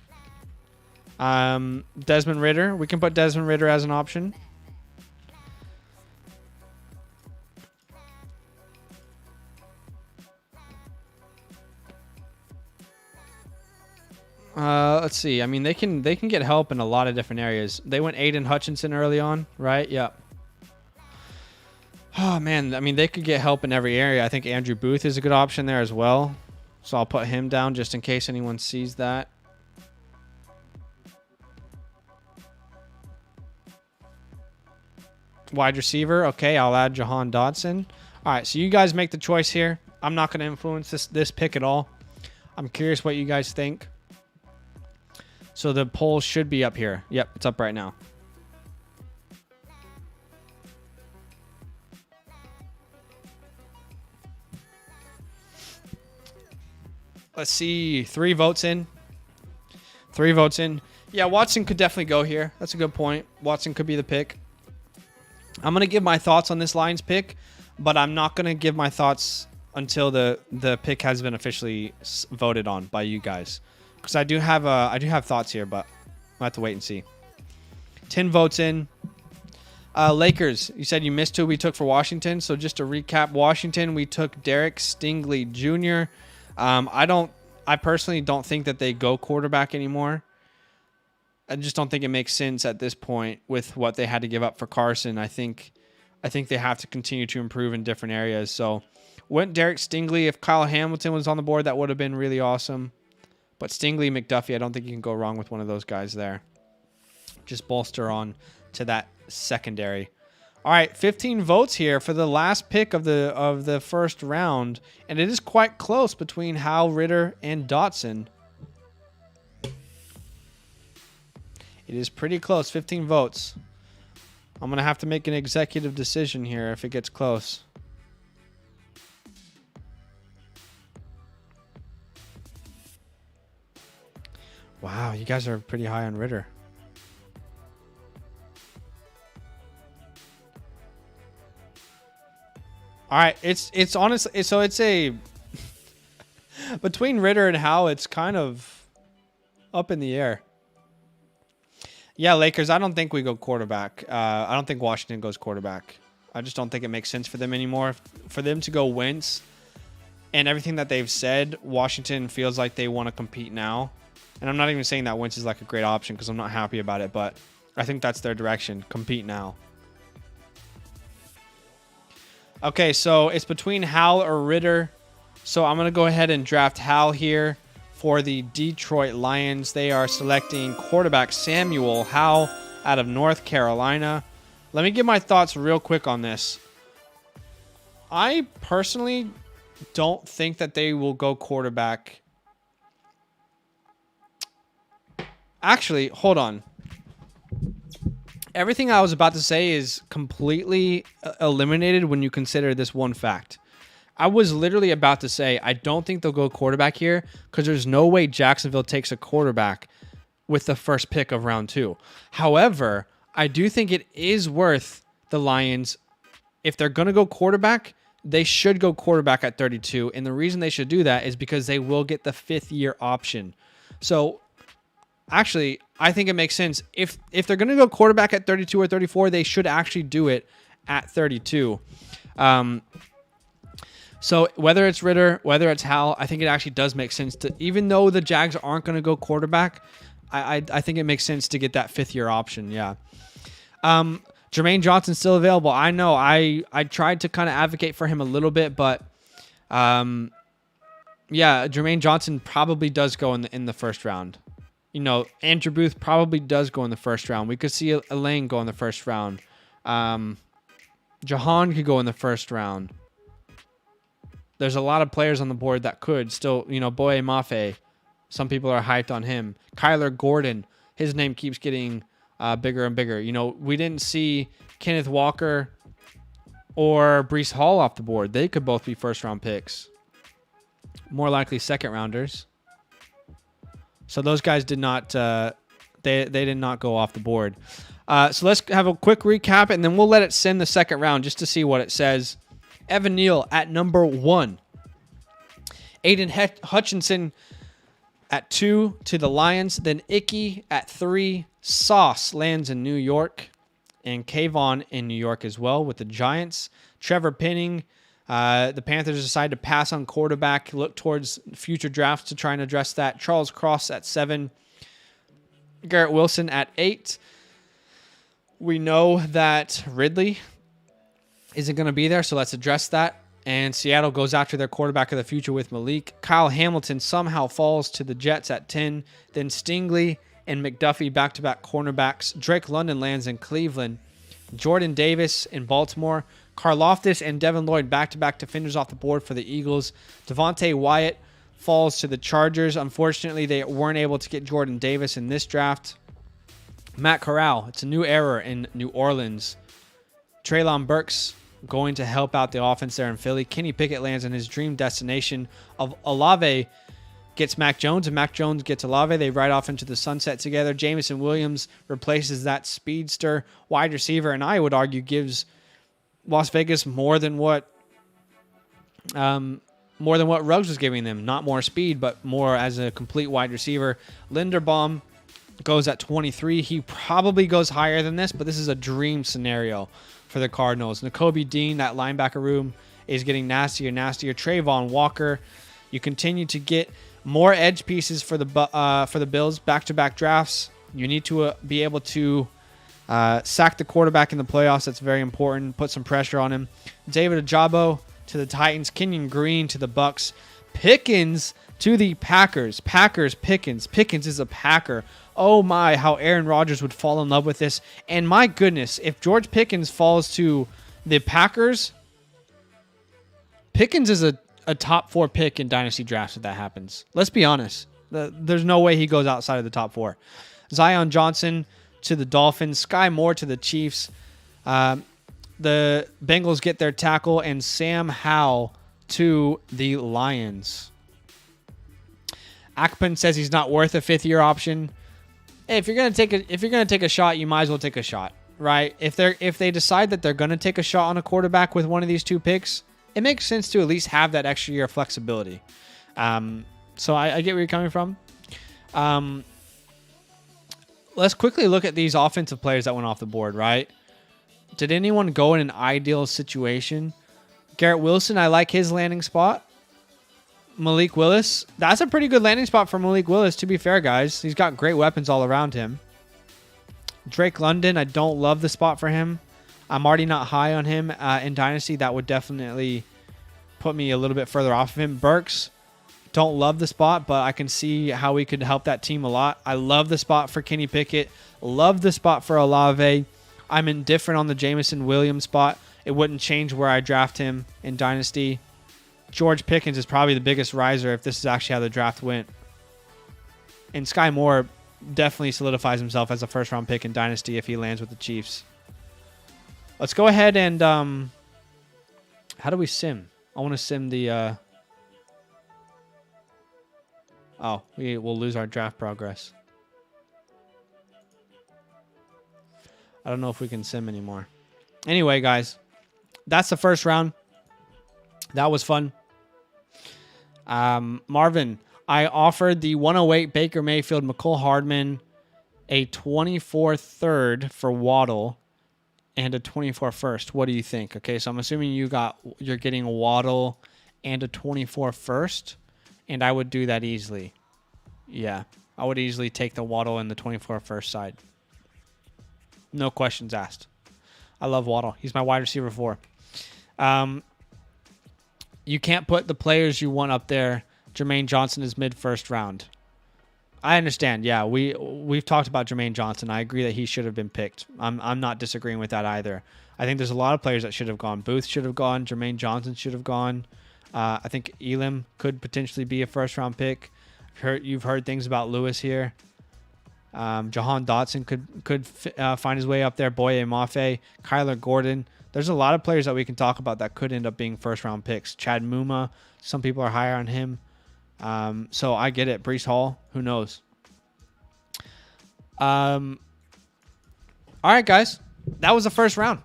Desmond Ridder. We can put Desmond Ridder as an option. Let's see. I mean, they can get help in a lot of different areas. They went Aiden Hutchinson early on, right? Yeah. Oh, man. I mean, they could get help in every area. I think Andrew Booth is a good option there as well. So I'll put him down just in case anyone sees that. Wide receiver. Okay, I'll add Jahan Dotson. All right, so you guys make the choice here. I'm not going to influence this pick at all. I'm curious what you guys think. So the poll should be up here. Yep, it's up right now. Let's see. 3 votes in. 3 votes in. Yeah, Watson could definitely go here. That's a good point. Watson could be the pick. I'm going to give my thoughts on this Lions pick, but I'm not going to give my thoughts until the pick has been officially voted on by you guys. Because I do have thoughts here, but I'll have to wait and see. 10 votes in. Lakers, you said you missed who we took for Washington. So just to recap, Washington, we took Derek Stingley Jr. I personally don't think that they go quarterback anymore. I just don't think it makes sense at this point with what they had to give up for Carson. I think they have to continue to improve in different areas. So went Derek Stingley. If Kyle Hamilton was on the board, that would have been really awesome. But Stingley, McDuffie, I don't think you can go wrong with one of those guys there. Just bolster on to that secondary. All right, 15 votes here for the last pick of the first round, and it is quite close between Hal, Ridder, and Dotson. It is pretty close, 15 votes. I'm going to have to make an executive decision here if it gets close. Wow, you guys are pretty high on Ridder. All right, it's honestly, so it's a between Ridder and Howe, it's kind of up in the air. Yeah, Lakers, I don't think we go quarterback. I don't think Washington goes quarterback. I just don't think it makes sense for them anymore. For them to go Wentz and everything that they've said, Washington feels like they want to compete now. And I'm not even saying that Wentz is like a great option because I'm not happy about it, but I think that's their direction. Compete now. Okay, so it's between Hal or Ridder. So I'm going to go ahead and draft Hal here for the Detroit Lions. They are selecting quarterback Samuel Howell out of North Carolina. Let me give my thoughts real quick on this. I personally don't think that they will go quarterback. Actually, hold on. Everything I was about to say is completely eliminated when you consider this one fact. I was literally about to say I don't think they'll go quarterback here because there's no way Jacksonville takes a quarterback with the first pick of round 2. However, I do think it is worth the Lions. If they're going to go quarterback, they should go quarterback at 32. And the reason they should do that is because they will get the 5th-year option. So actually, I think it makes sense. If they're going to go quarterback at 32 or 34, they should actually do it at 32. So whether it's Ritter, whether it's Hal, I think it actually does make sense to, even though the Jags aren't going to go quarterback, I think it makes sense to get that 5th-year option. Yeah. Jermaine Johnson's still available. I know. I tried to kind of advocate for him a little bit, but yeah, Jermaine Johnson probably does go in the first round. You know, Andrew Booth probably does go in the first round. We could see Elaine go in the first round. Jahan could go in the first round. There's a lot of players on the board that could still, you know, Boye Mafe. Some people are hyped on him. Kyler Gordon, his name keeps getting bigger and bigger. You know, we didn't see Kenneth Walker or Breece Hall off the board. They could both be first-round picks. More likely second-rounders. So those guys did not, they did not go off the board. So let's have a quick recap, and then we'll let it send the second round just to see what it says. Evan Neal at number 1. Aiden Hutchinson at 2 to the Lions. Then Icky at 3. Sauce lands in New York. And Kayvon in New York as well with the Giants. Trevor Penning. The Panthers decide to pass on quarterback. Look towards future drafts to try and address that. Charles Cross at 7. Garrett Wilson at 8. We know that Ridley isn't going to be there, so let's address that. And Seattle goes after their quarterback of the future with Malik. Kyle Hamilton somehow falls to the Jets at 10. Then Stingley and McDuffie back-to-back cornerbacks. Drake London lands in Cleveland. Jordan Davis in Baltimore. Karlaftis and Devin Lloyd back-to-back defenders off the board for the Eagles. Devontae Wyatt falls to the Chargers. Unfortunately, they weren't able to get Jordan Davis in this draft. Matt Corral, it's a new era in New Orleans. Treylon Burks going to help out the offense there in Philly. Kenny Pickett lands in his dream destination of Olave, gets Mac Jones, and Mac Jones gets Olave. They ride off into the sunset together. Jameson Williams replaces that speedster wide receiver, and I would argue gives Las Vegas more than what Ruggs was giving them. Not more speed, but more as a complete wide receiver. Linderbaum goes at 23. He probably goes higher than this, but this is a dream scenario for the Cardinals. Nakobe Dean, that linebacker room, is getting nastier and nastier. Trayvon Walker. You continue to get more edge pieces for the Bills. Back-to-back drafts. You need to be able to sack the quarterback in the playoffs. That's very important. Put some pressure on him. David Ajabo to the Titans. Kenyon Green to the Bucks. Pickens to the Packers. Pickens. Pickens is a Packer. Oh my, how Aaron Rodgers would fall in love with this. And my goodness, if George Pickens falls to the Packers, Pickens is a top 4 pick in Dynasty drafts if that happens. Let's be honest. There's no way he goes outside of the top 4. Zion Johnson to the Dolphins. Sky Moore to the Chiefs. The Bengals get their tackle. And Sam Howell to the Lions. Akpan says he's not worth a 5th-year option. Hey, if you're gonna take a shot, you might as well take a shot, right? If they decide that they're gonna take a shot on a quarterback with one of these 2 picks, it makes sense to at least have that extra year of flexibility. So I get where you're coming from. Let's quickly look at these offensive players that went off the board, right? Did anyone go in an ideal situation? Garrett Wilson, I like his landing spot. Malik Willis. That's a pretty good landing spot for Malik Willis, to be fair, guys. He's got great weapons all around him. Drake London, I don't love the spot for him. I'm already not high on him in Dynasty. That would definitely put me a little bit further off of him. Burks, don't love the spot, but I can see how he could help that team a lot. I love the spot for Kenny Pickett. Love the spot for Olave. I'm indifferent on the Jameson Williams spot. It wouldn't change where I draft him in Dynasty. George Pickens is probably the biggest riser if this is actually how the draft went. And Sky Moore definitely solidifies himself as a first-round pick in Dynasty if he lands with the Chiefs. Let's go ahead and... how do we sim? I want to sim the... Oh, we'll lose our draft progress. I don't know if we can sim anymore. Anyway, guys, that's the first round. That was fun. Marvin, I offered the 108 Baker Mayfield, McCole Hardman, a 24 third for Waddle, and a 24 first. What do you think? Okay, so I'm assuming you're getting a Waddle and a 24 first, and I would do that easily. Yeah, I would easily take the Waddle and the 24 first side. No questions asked. I love Waddle. He's my wide receiver 4. You can't put the players you want up there. Jermaine Johnson is mid first round. I understand. Yeah, we've talked about Jermaine Johnson. I agree that he should have been picked. I'm not disagreeing with that either. I think there's a lot of players that should have gone. Booth should have gone. Jermaine Johnson should have gone. I think Elam could potentially be a first round pick. You've heard things about Lewis here. Jahan Dotson could find his way up there. Boye Mafe, Kyler Gordon. There's a lot of players that we can talk about that could end up being first round picks. Chad Muma. Some people are higher on him. So I get it. Breece Hall, who knows? All right, guys. That was the first round.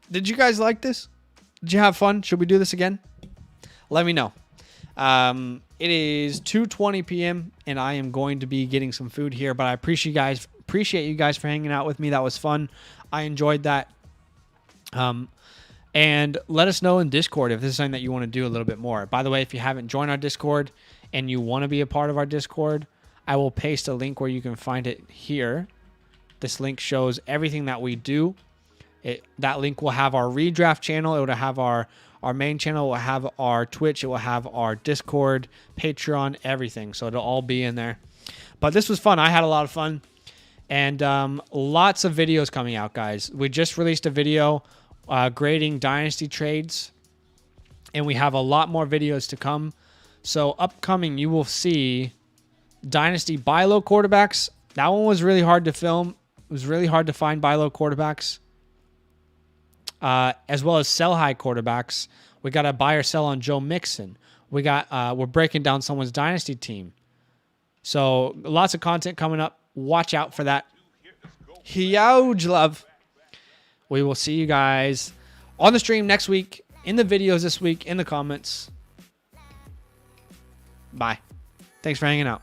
Did you guys like this? Did you have fun? Should we do this again? Let me know. It is 2:20 p.m. and I am going to be getting some food here, but I appreciate you guys for hanging out with me. That was fun. I enjoyed that. And let us know in Discord if this is something that you want to do a little bit more. By the way, if you haven't joined our Discord and you want to be a part of our Discord, I will paste a link where you can find it here. This link shows everything that we do. That link will have our redraft channel. It will have our main channel. It will have our Twitch. It will have our Discord, Patreon, everything. So it'll all be in there. But this was fun. I had a lot of fun. And lots of videos coming out, guys. We just released a video grading Dynasty trades, and we have a lot more videos to come. So upcoming, you will see Dynasty buy low quarterbacks. That one was really hard to film. It was really hard to find buy low quarterbacks, as well as sell high quarterbacks. We got a buy or sell on Joe Mixon. We're breaking down someone's Dynasty team. So lots of content coming up. Watch out for that. Huge love. We will see you guys on the stream next week, in the videos this week, in the comments. Bye. Thanks for hanging out.